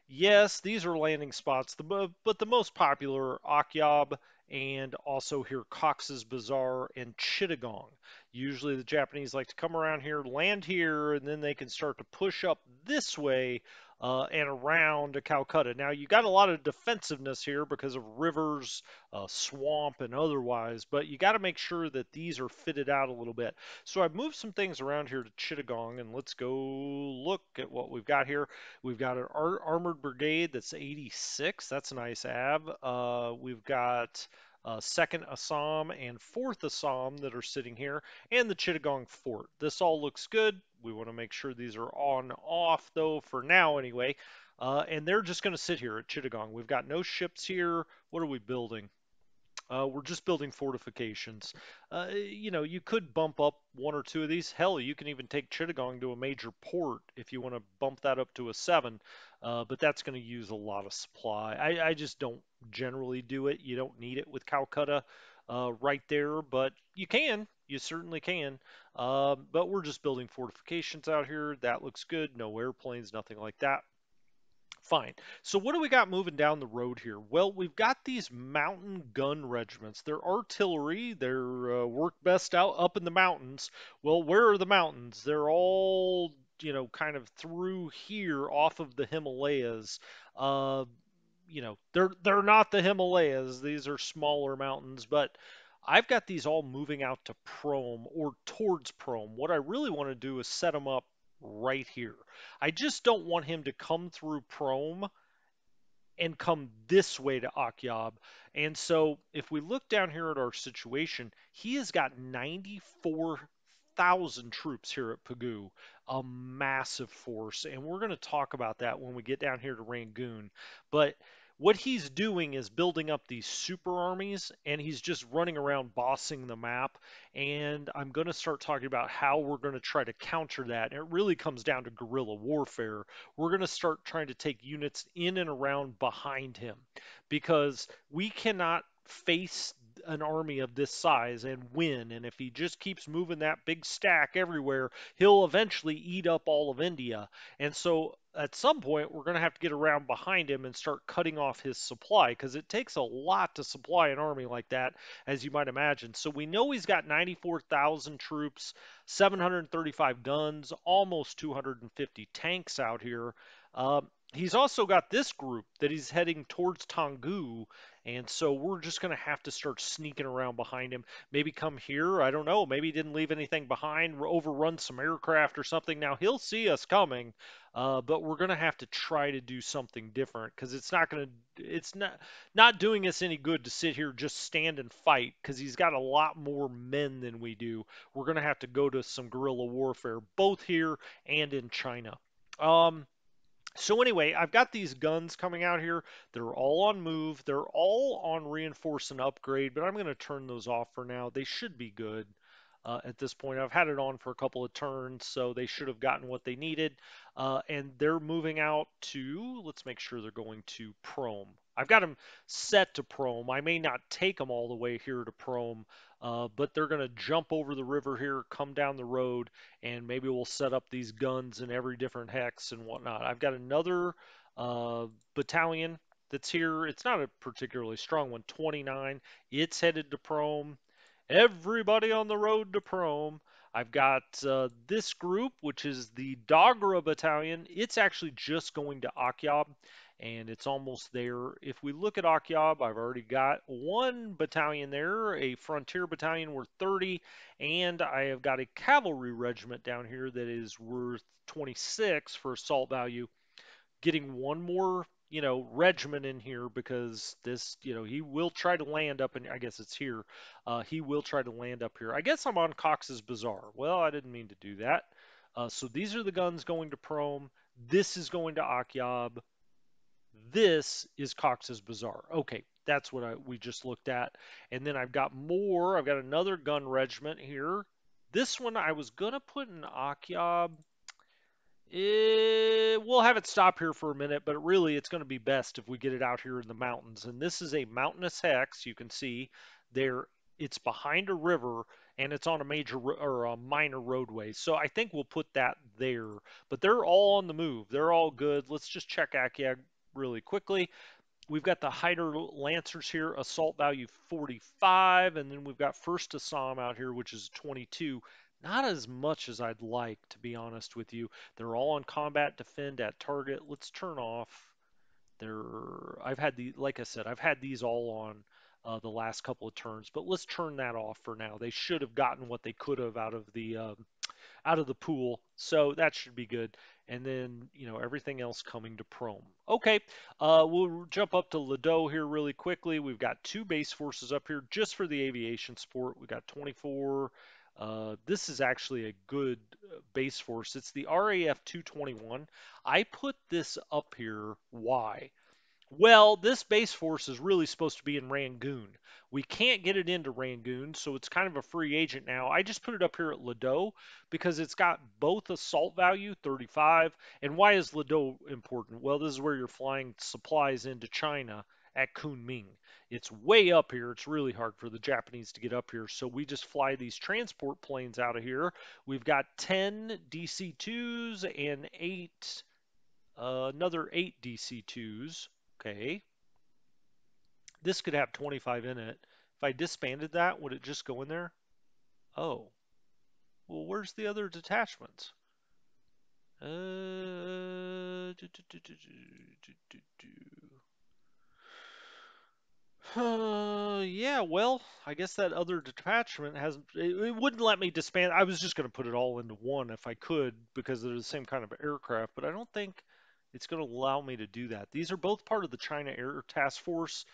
yes, these are landing spots, but the most popular are Akyab and also here Cox's Bazar and Chittagong. Usually the Japanese like to come around here, land here, and then they can start to push up this way and around to Calcutta. Now you got a lot of defensiveness here because of rivers, swamp, and otherwise, but you got to make sure that these are fitted out a little bit. So I've moved some things around here to Chittagong, and let's go look at what we've got here. We've got an armored brigade that's 86. That's a nice ab. We've got second Assam and fourth Assam that are sitting here, and the Chittagong Fort. This all looks good. We want to make sure these are on off though for now anyway. And they're just going to sit here at Chittagong. We've got no ships here. What are we building? We're just building fortifications. You could bump up one or two of these. Hell, you can even take Chittagong to a major port if you want to bump that up to a 7. But that's going to use a lot of supply. I just don't generally do it. You don't need it with Calcutta right there, but you can. You certainly can. But we're just building fortifications out here. That looks good. No airplanes, nothing like that. Fine. So what do we got moving down the road here? Well, we've got these mountain gun regiments. They're artillery. They're work best out up in the mountains. Well, where are the mountains? They're all, kind of through here off of the Himalayas. Uh, they're not the Himalayas. These are smaller mountains, but I've got these all moving out to Prome or towards Prome. What I really want to do is set them up right here. I just don't want him to come through Prome and come this way to Akyab. And so if we look down here at our situation, he has got 94,000 troops here at Pagoo, a massive force. And we're going to talk about that when we get down here to Rangoon. But what he's doing is building up these super armies and he's just running around bossing the map. And I'm going to start talking about how we're going to try to counter that. And it really comes down to guerrilla warfare. We're going to start trying to take units in and around behind him because we cannot face an army of this size and win. And if he just keeps moving that big stack everywhere, he'll eventually eat up all of India. And so at some point we're going to have to get around behind him and start cutting off his supply because it takes a lot to supply an army like that, as you might imagine. So we know he's got 94,000 troops, 735 guns, almost 250 tanks out here. He's also got this group that he's heading towards Tanggu, and so we're just going to have to start sneaking around behind him. Maybe come here. I don't know. Maybe he didn't leave anything behind, overrun some aircraft or something. Now he'll see us coming, but we're going to have to try to do something different because it's not doing us any good to sit here just stand and fight because he's got a lot more men than we do. We're going to have to go to some guerrilla warfare, both here and in China. Um, so anyway, I've got these guns coming out here. They're all on move. They're all on reinforce and upgrade, but I'm going to turn those off for now. They should be good at this point. I've had it on for a couple of turns, so they should have gotten what they needed. And they're moving out to, let's make sure they're going to Prome. I've got them set to Prome. I may not take them all the way here to Prome, but they're going to jump over the river here, come down the road, and maybe we'll set up these guns in every different hex and whatnot. I've got another uh, battalion that's here. It's not a particularly strong one, 29. It's headed to Prome. Everybody on the road to Prome. I've got this group, which is the Dogra Battalion. It's actually just going to Akyab, and it's almost there. If we look at Akyab, I've already got one battalion there, a frontier battalion worth 30, and I have got a cavalry regiment down here that is worth 26 for assault value, getting one more, regiment in here because this, he will try to land up in, I guess it's here. He will try to land up here. I guess I'm on Cox's Bazaar. Well, I didn't mean to do that. So these are the guns going to Prome. This is going to Akyab. This is Cox's Bazaar. Okay, that's what we just looked at. And then I've got more. I've got another gun regiment here. This one I was going to put in Akyab. We'll have it stop here for a minute, but really it's going to be best if we get it out here in the mountains. And this is a mountainous hex. You can see there it's behind a river and it's on a major or a minor roadway. So I think we'll put that there. But they're all on the move. They're all good. Let's just check Akiag really quickly. We've got the Hyder Lancers here, assault value 45, and then we've got First Assam out here, which is 22. Not as much as I'd like, to be honest with you. They're all on combat defend at target. Let's turn off their. I've had the, like I said, I've had these all on the last couple of turns, but let's turn that off for now. They should have gotten what they could have out of the pool, so that should be good. And then, everything else coming to Prome. Okay, we'll jump up to Ladeau here really quickly. We've got two base forces up here just for the aviation support. We've got 24. This is actually a good base force. It's the RAF 221. I put this up here. Why? Well, this base force is really supposed to be in Rangoon. We can't get it into Rangoon, so it's kind of a free agent now. I just put it up here at Ladeau because it's got both assault value, 35, and why is Ladeau important? Well, this is where you're flying supplies into China at Kunming. It's way up here. It's really hard for the Japanese to get up here, so we just fly these transport planes out of here. We've got 10 DC-2s and 8 another 8 DC-2s. Okay. This could have 25 in it. If I disbanded that, would it just go in there? Oh. Well, where's the other detachments? Yeah, well, I guess that other detachment hasn't. It wouldn't let me disband. I was just going to put it all into one if I could because they're the same kind of aircraft, but I don't think it's going to allow me to do that. These are both part of the China Air Task Force.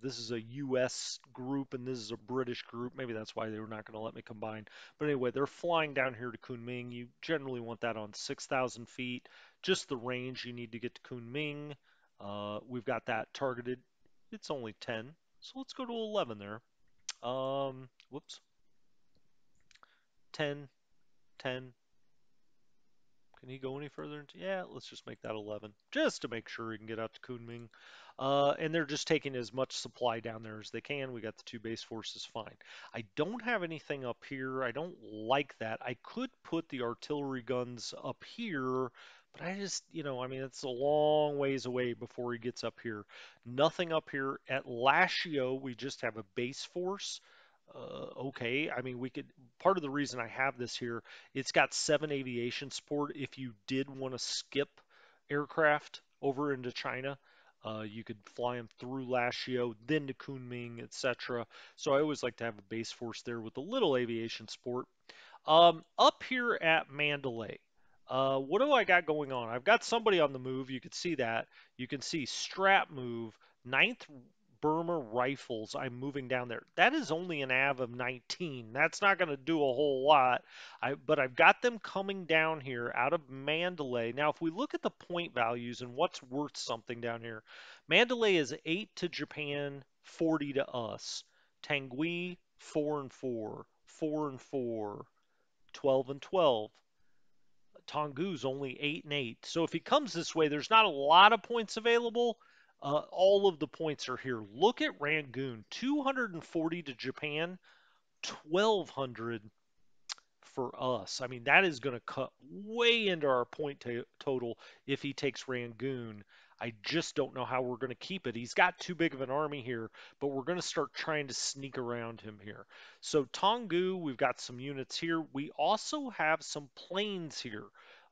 This is a U.S. group and this is a British group. Maybe that's why they were not going to let me combine. But anyway, they're flying down here to Kunming. You generally want that on 6,000 feet. Just the range you need to get to Kunming. We've got that targeted. It's only 10, so let's go to 11 there. Whoops. 10, 10. Can he go any further? Yeah, let's just make that 11, just to make sure he can get out to Kunming. And they're just taking as much supply down there as they can. We got the two base forces, fine. I don't have anything up here. I don't like that. I could put the artillery guns up here, But I just, I mean, it's a long ways away before he gets up here. Nothing up here at Lashio. We just have a base force. Okay, I mean, we could. Part of the reason I have this here, it's got 7 aviation support. If you did want to skip aircraft over into China, you could fly them through Lashio, then to Kunming, etc. So I always like to have a base force there with a little aviation support. Up here at Mandalay, what do I got going on? I've got somebody on the move. You can see that. You can see strap move, Ninth Burma Rifles. I'm moving down there. That is only an AV of 19. That's not going to do a whole lot. But I've got them coming down here out of Mandalay. Now, if we look at the point values and what's worth something down here, Mandalay is 8 to Japan, 40 to us. Tanguy, 4 and 4, 4 and 4. 12 and 12. Tongu's only 8 and 8. So if he comes this way, there's not a lot of points available. All of the points are here. Look at Rangoon, 240 to Japan, 1200 for us. I mean, that is going to cut way into our point total if he takes Rangoon. I just don't know how we're going to keep it. He's got too big of an army here, but we're going to start trying to sneak around him here. So Tongu, we've got some units here. We also have some planes here.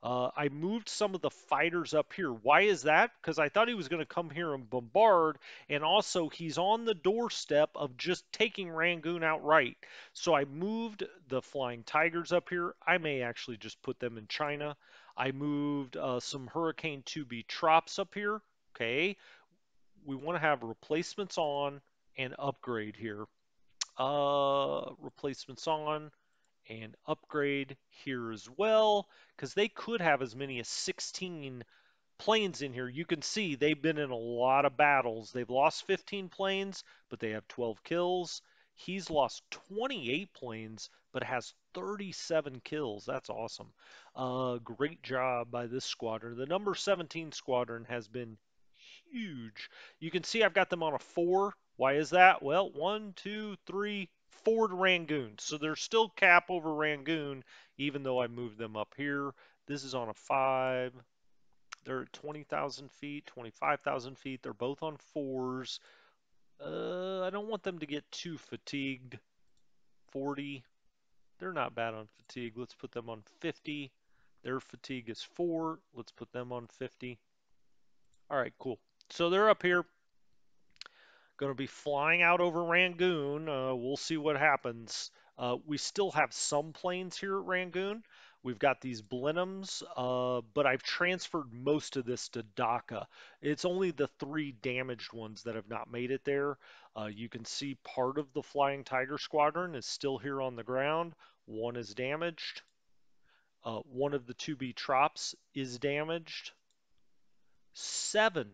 I moved some of the fighters up here. Why is that? Because I thought he was going to come here and bombard, and also he's on the doorstep of just taking Rangoon outright. So I moved the Flying Tigers up here. I may actually just put them in China. I moved some Hurricane 2B Trops up here. Okay. We want to have replacements on and upgrade here. Replacements on and upgrade here as well, because they could have as many as 16 planes in here. You can see they've been in a lot of battles. They've lost 15 planes, but they have 12 kills. He's lost 28 planes, but has 37 kills. That's awesome. Great job by this squadron. The number 17 squadron has been huge. You can see I've got them on a 4. Why is that? Well, one, two, three, 4 to Rangoon. So they're still cap over Rangoon, even though I moved them up here. This is on a 5. They're at 20,000 feet, 25,000 feet. They're both on 4s. I don't want them to get too fatigued. 40. They're not bad on fatigue. Let's put them on 50. Their fatigue is 4. Let's put them on 50. All right, cool. So they're up here. Going to be flying out over Rangoon. We'll see what happens. We still have some planes here at Rangoon. We've got these Blenheims, but I've transferred most of this to Dhaka. It's only the 3 damaged ones that have not made it there. You can see part of the Flying Tiger Squadron is still here on the ground. One is damaged. One of the 2B Trops is damaged. 7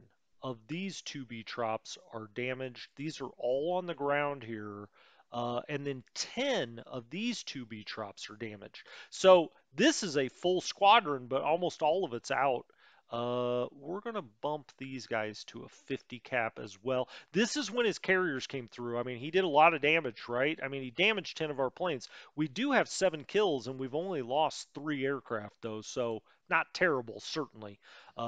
of these 2B Trops are damaged. These are all on the ground here. And then 10 of these 2B Trops are damaged. So this is a full squadron, but almost all of it's out. We're going to bump these guys to a 50 cap as well. This is when his carriers came through. I mean, he did a lot of damage, right? I mean, he damaged 10 of our planes. We do have 7 kills, and we've only lost 3 aircraft, though, so not terrible, certainly.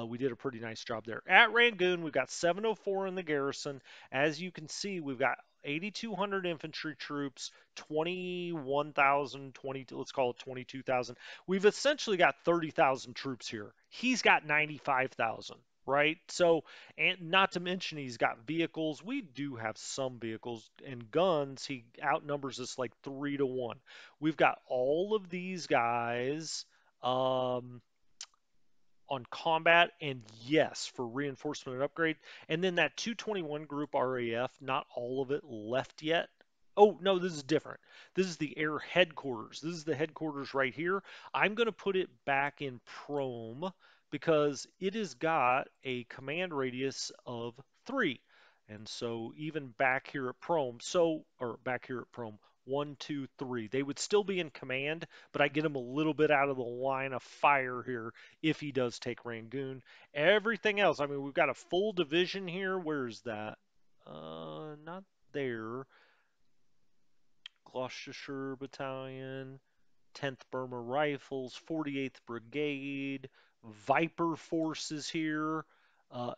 We did a pretty nice job there. At Rangoon, we've got 704 in the garrison. As you can see, we've got 8,200 infantry troops, 21,000, let's call it 22,000. We've essentially got 30,000 troops here. He's got 95,000, right? So, and not to mention he's got vehicles. We do have some vehicles and guns. He outnumbers us like 3 to 1. We've got all of these guys. On combat and yes for reinforcement and upgrade. And then that 221 group RAF, not all of it left yet. Oh, no, this is different. This is the air headquarters. This is the headquarters right here. I'm going to put it back in Prom because it has got a command radius of 3. And so even back here at Prom, or back here at Prom, 1, 2, 3, they would still be in command, but I get them a little bit out of the line of fire here if he does take Rangoon. Everything else, I mean, we've got a full division here. Where's that? Not there. Gloucestershire Battalion, 10th Burma Rifles, 48th Brigade, Viper forces here.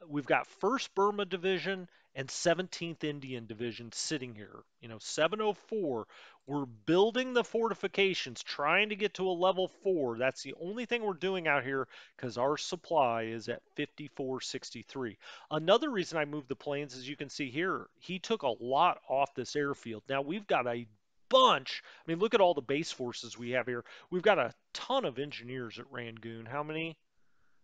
We've got 1st Burma Division and 17th Indian Division sitting here. 704. We're building the fortifications, trying to get to a level 4. That's the only thing we're doing out here because our supply is at 5463. Another reason I moved the planes, as you can see here, he took a lot off this airfield. Now we've got a bunch. I mean, look at all the base forces we have here. We've got a ton of engineers at Rangoon. How many?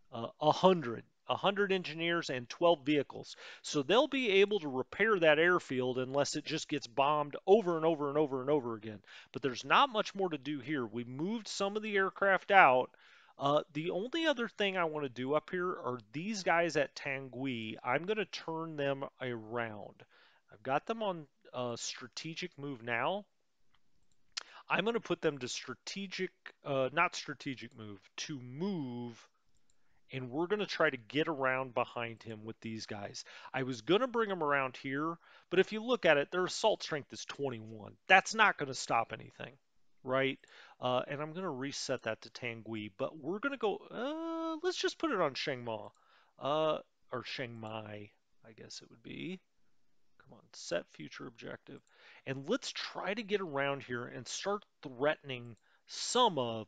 100 engineers and 12 vehicles. So they'll be able to repair that airfield unless it just gets bombed over and over and over and over again. But there's not much more to do here. We moved some of the aircraft out. The only other thing I want to do up here are these guys at Tanguy. I'm going to turn them around. I've got them on strategic move now. I'm going to put them to strategic, not strategic move, to move, and we're going to try to get around behind him with these guys. I was going to bring them around here, but if you look at it, their assault strength is 21. That's not going to stop anything, right? And I'm going to reset that to Tanguy, but we're going to go, let's just put it on Shengma, or Chiang Mai, I guess it would be. Come on, set future objective. And let's try to get around here and start threatening some of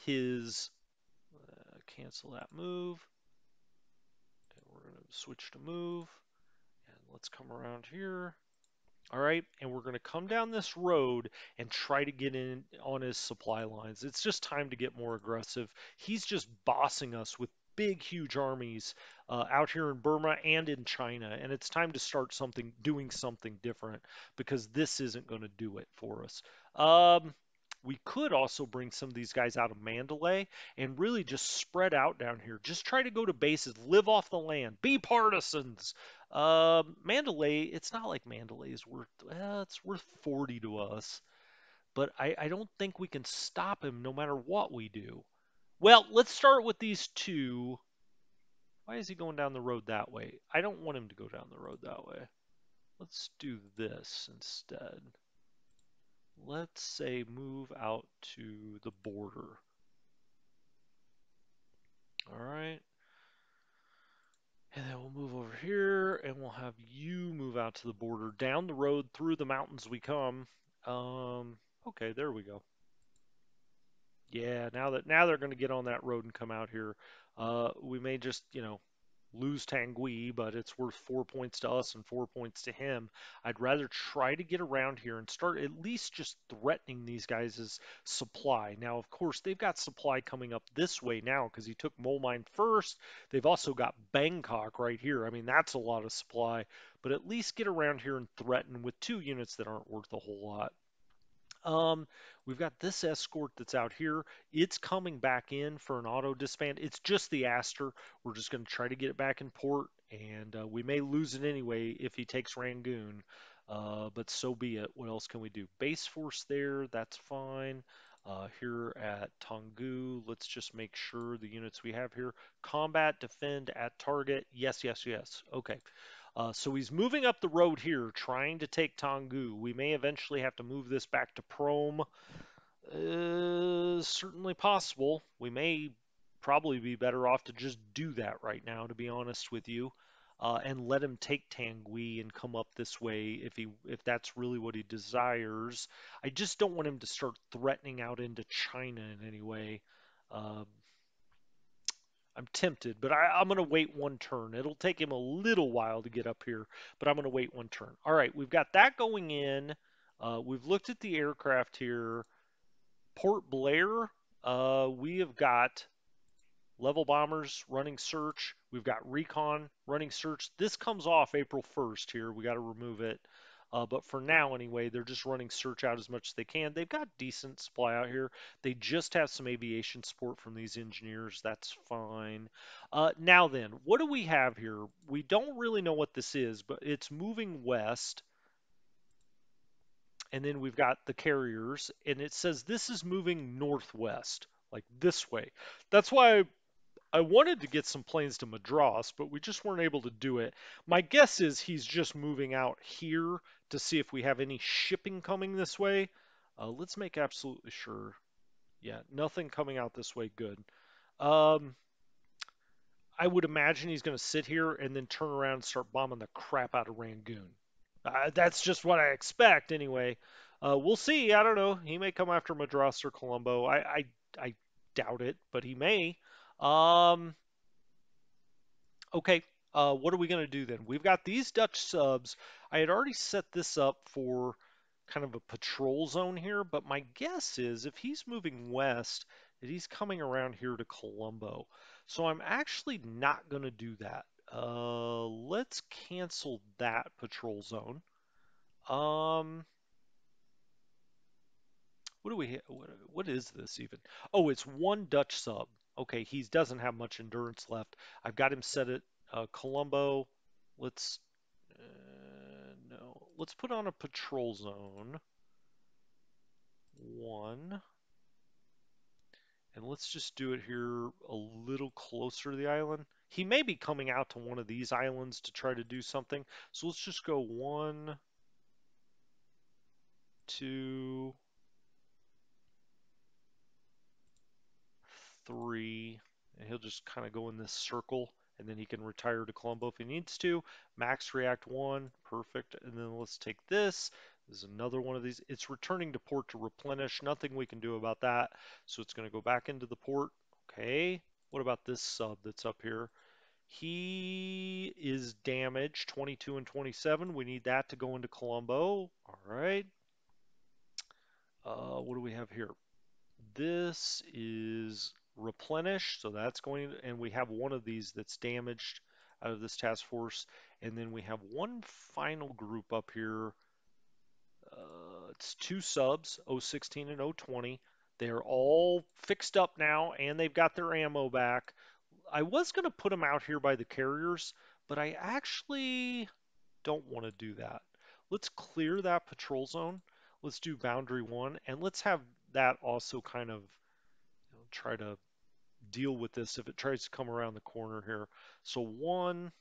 his cancel that move. And we're going to switch to move. And let's come around here. All right, and we're going to come down this road and try to get in on his supply lines. It's just time to get more aggressive. He's just bossing us with big, huge armies out here in Burma and in China, and it's time to start doing something different because this isn't going to do it for us. We could also bring some of these guys out of Mandalay and really just spread out down here. Just try to go to bases, live off the land, be partisans. Mandalay, it's not like Mandalay is worth, it's worth 40 to us, but I don't think we can stop him no matter what we do. Well, let's start with these two. Why is he going down the road that way? I don't want him to go down the road that way. Let's do this instead. Let's say move out to the border. All right. And then we'll move over here and we'll have you move out to the border. Down the road through the mountains we come. Okay, there we go. Yeah, now they're going to get on that road and come out here. We may just, lose Tanguy, but it's worth 4 points to us and 4 points to him. I'd rather try to get around here and start at least just threatening these guys' supply. Now, of course, they've got supply coming up this way now because he took Mole Mine first. They've also got Bangkok right here. I mean, that's a lot of supply, but at least get around here and threaten with 2 units that aren't worth a whole lot. Um, we've got this escort that's out here. It's coming back in for an auto disband. It's just the Aster. We're just going to try to get it back in port, and we may lose it anyway if he takes Rangoon. But so be it. What else can we do? Base force there, that's fine. Here at Tongu, let's just make sure the units we have here. Combat, defend at target. Yes, yes, yes. Okay. So he's moving up the road here, trying to take Tongu. We may eventually have to move this back to Prom. Certainly possible. We may probably be better off to just do that right now, to be honest with you, and let him take Tanguy and come up this way if that's really what he desires. I just don't want him to start threatening out into China in any way. Uh, I'm tempted, but I'm going to wait one turn. It'll take him a little while to get up here, but I'm going to wait one turn. All right, we've got that going in. We've looked at the aircraft here. Port Blair, we have got level bombers running search. We've got recon running search. This comes off April 1st here. We got to remove it. But for now, anyway, they're just running search out as much as they can. They've got decent supply out here. They just have some aviation support from these engineers. That's fine. Now then, what do we have here? We don't really know what this is, but it's moving west. And then we've got the carriers, and it says this is moving northwest, like this way. That's why I wanted to get some planes to Madras, but we just weren't able to do it. My guess is he's just moving out here to see if we have any shipping coming this way. Let's make absolutely sure. Yeah, nothing coming out this way. Good. Um, I would imagine he's going to sit here and then turn around and start bombing the crap out of Rangoon. That's just what I expect anyway. We'll see. I don't know. He may come after Madras or Colombo. I doubt it, but he may. Um, okay. What are we going to do then? We've got these Dutch subs. I had already set this up for kind of a patrol zone here, but my guess is if he's moving west, that he's coming around here to Colombo. So I'm actually not going to do that. Let's cancel that patrol zone. Um, what do we? What is this even? Oh, it's one Dutch sub. Okay, he doesn't have much endurance left. I've got him set at Colombo. Let's no. Let's put on a patrol zone one, and let's just do it here a little closer to the island. He may be coming out to one of these islands to try to do something. So let's just go one, two, three, and he'll just kind of go in this circle, and then he can retire to Colombo if he needs to. Max react one, perfect. And then let's take this. This is another one of these. It's returning to port to replenish. Nothing we can do about that. So it's going to go back into the port. Okay. What about this sub that's up here? He is damaged 22 and 27. We need that to go into Colombo. All right. What do we have here? This is replenish, so that's going, and we have one of these that's damaged out of this task force, and then we have one final group up here. It's two subs, 016 and 020. They're all fixed up now, and they've got their ammo back. I was going to put them out here by the carriers, but I actually don't want to do that. Let's clear that patrol zone. Let's do boundary one, and let's have that also kind of try to deal with this if it tries to come around the corner here. So one,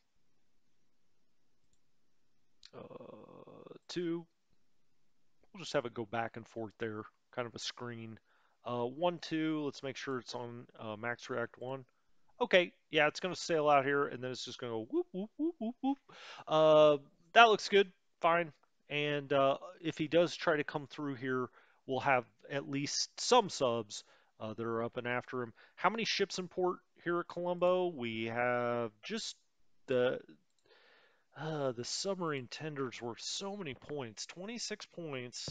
two, we'll just have it go back and forth there, kind of a screen. One, two, let's make sure it's on max react one. Okay, yeah, it's going to sail out here, and then it's just going to go whoop, whoop, whoop, whoop, whoop. Uh, that looks good, fine. And if he does try to come through here, we'll have at least some subs that are up and after him. How many ships in port here at Colombo? We have just the the submarine tender's worth so many points. 26 points.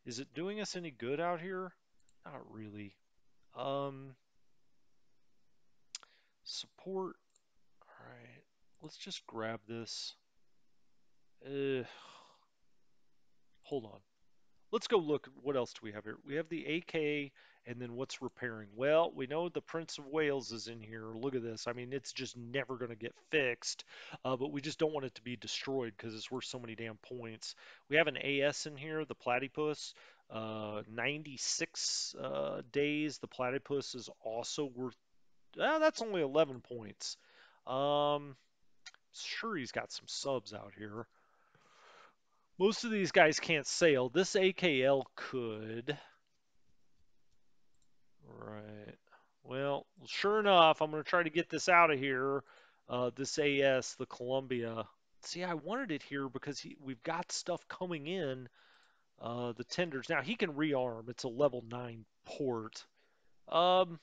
Is it doing us any good out here? Not really. Um, support. All right. Let's just grab this. Uh, hold on. Let's go look. What else do we have here? We have the AK, and then what's repairing? Well, we know the Prince of Wales is in here. Look at this. I mean, it's just never going to get fixed, but we just don't want it to be destroyed because it's worth so many damn points. We have an AS in here, the Platypus. 96 days. The Platypus is also worth. That's only 11 points. Sure, he's got some subs out here. Most of these guys can't sail. This AKL could. Right. Well, sure enough, I'm going to try to get this out of here. This AS, the Columbia. See, I wanted it here because we've got stuff coming in. The tenders. Now, he can rearm. It's a level 9 port. Um,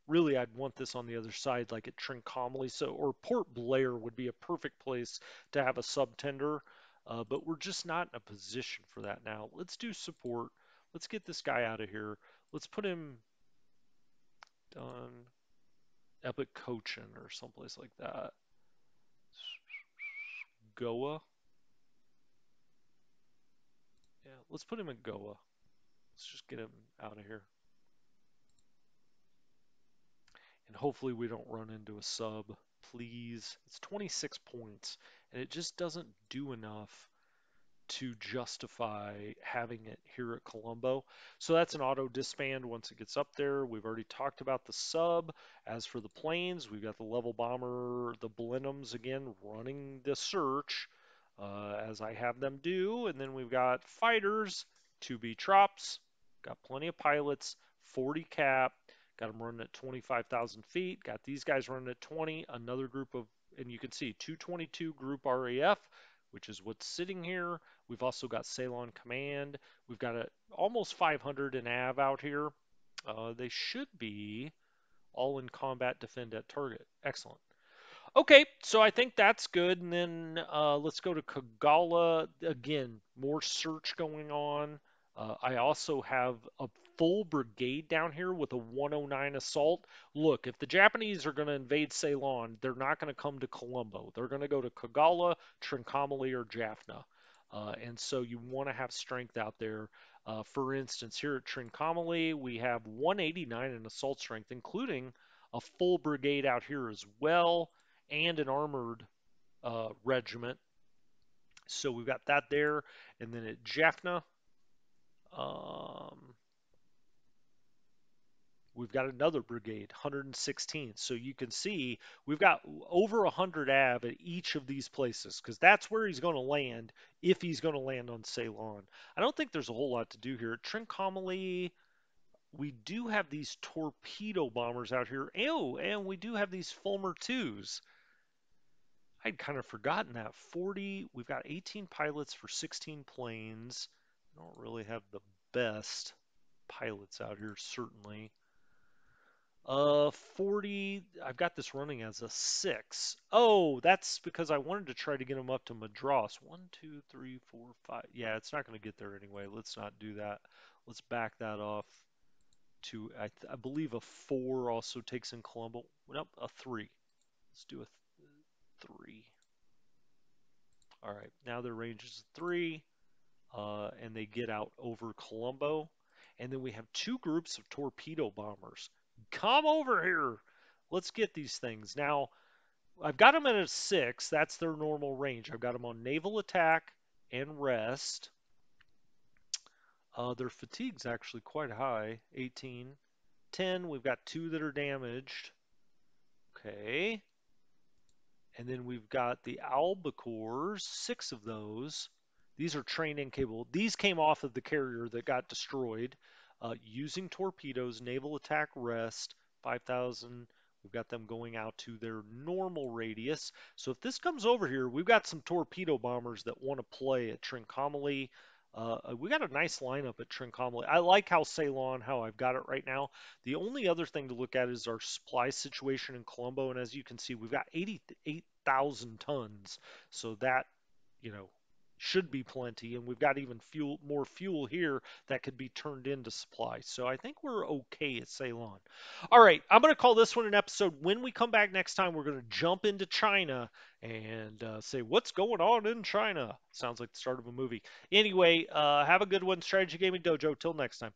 Really, I'd want this on the other side, like at Trincomalee. So, or Port Blair would be a perfect place to have a subtender. But we're just not in a position for that now. Let's do support. Let's get this guy out of here. Let's put him on Epic Cochin or someplace like that. Goa. Yeah, let's put him in Goa. Let's just get him out of here. And hopefully we don't run into a sub. Please. It's 26 points, and it just doesn't do enough to justify having it here at Colombo. So that's an auto disband once it gets up there. We've already talked about the sub. As for the planes, we've got the level bomber, the Blenheims again running the search as I have them do. And then we've got fighters, 2B Trops, got plenty of pilots, 40 cap, Got them running at 25,000 feet. Got these guys running at 20. Another group of, and you can see 222 Group RAF, which is what's sitting here. We've also got Ceylon Command. We've got almost 500 in AV out here. They should be all in combat defend at target. Excellent. Okay, so I think that's good. And then let's go to Kagala. Again, more search going on. I also have a full brigade down here with a 109 assault. Look, if the Japanese are going to invade Ceylon, they're not going to come to Colombo. They're going to go to Kagala, Trincomalee, or Jaffna. And so you want to have strength out there. For instance, here at Trincomalee, we have 189 in assault strength, including a full brigade out here as well and an armored regiment. So we've got that there. And then at Jaffna, um, we've got another brigade, 116. So you can see we've got over 100 AV at each of these places because that's where he's going to land if he's going to land on Ceylon. I don't think there's a whole lot to do here. At Trincomalee, we do have these torpedo bombers out here. Oh, and we do have these Fulmer 2s. I'd kind of forgotten that. 40, we've got 18 pilots for 16 planes. I don't really have the best pilots out here, certainly. 40, I've got this running as a 6. Oh, that's because I wanted to try to get them up to Madras. 1, 2, 3, 4, 5. Yeah, it's not going to get there anyway. Let's not do that. Let's back that off to, I believe a 4 also takes in Colombo. Nope, a 3. Let's do a 3. All right, now their range is 3, and they get out over Colombo. And then we have two groups of torpedo bombers. Come over here. Let's get these things. Now, I've got them at a 6. That's their normal range. I've got them on naval attack and rest. Their fatigue's actually quite high, 18. 10, we've got 2 that are damaged. Okay. And then we've got the albacores, 6 of those. These are train incapable. These came off of the carrier that got destroyed using torpedoes, naval attack rest, 5,000. We've got them going out to their normal radius. So if this comes over here, we've got some torpedo bombers that want to play at Trincomalee. We got a nice lineup at Trincomalee. I like how Ceylon, how I've got it right now. The only other thing to look at is our supply situation in Colombo. And as you can see, we've got 88,000 tons. So that, you know, should be plenty. And we've got even more fuel here that could be turned into supply. So I think we're okay at Ceylon. All right, I'm going to call this one an episode. When we come back next time, we're going to jump into China and say, what's going on in China? Sounds like the start of a movie. Anyway, have a good one, Strategy Gaming Dojo. Till next time.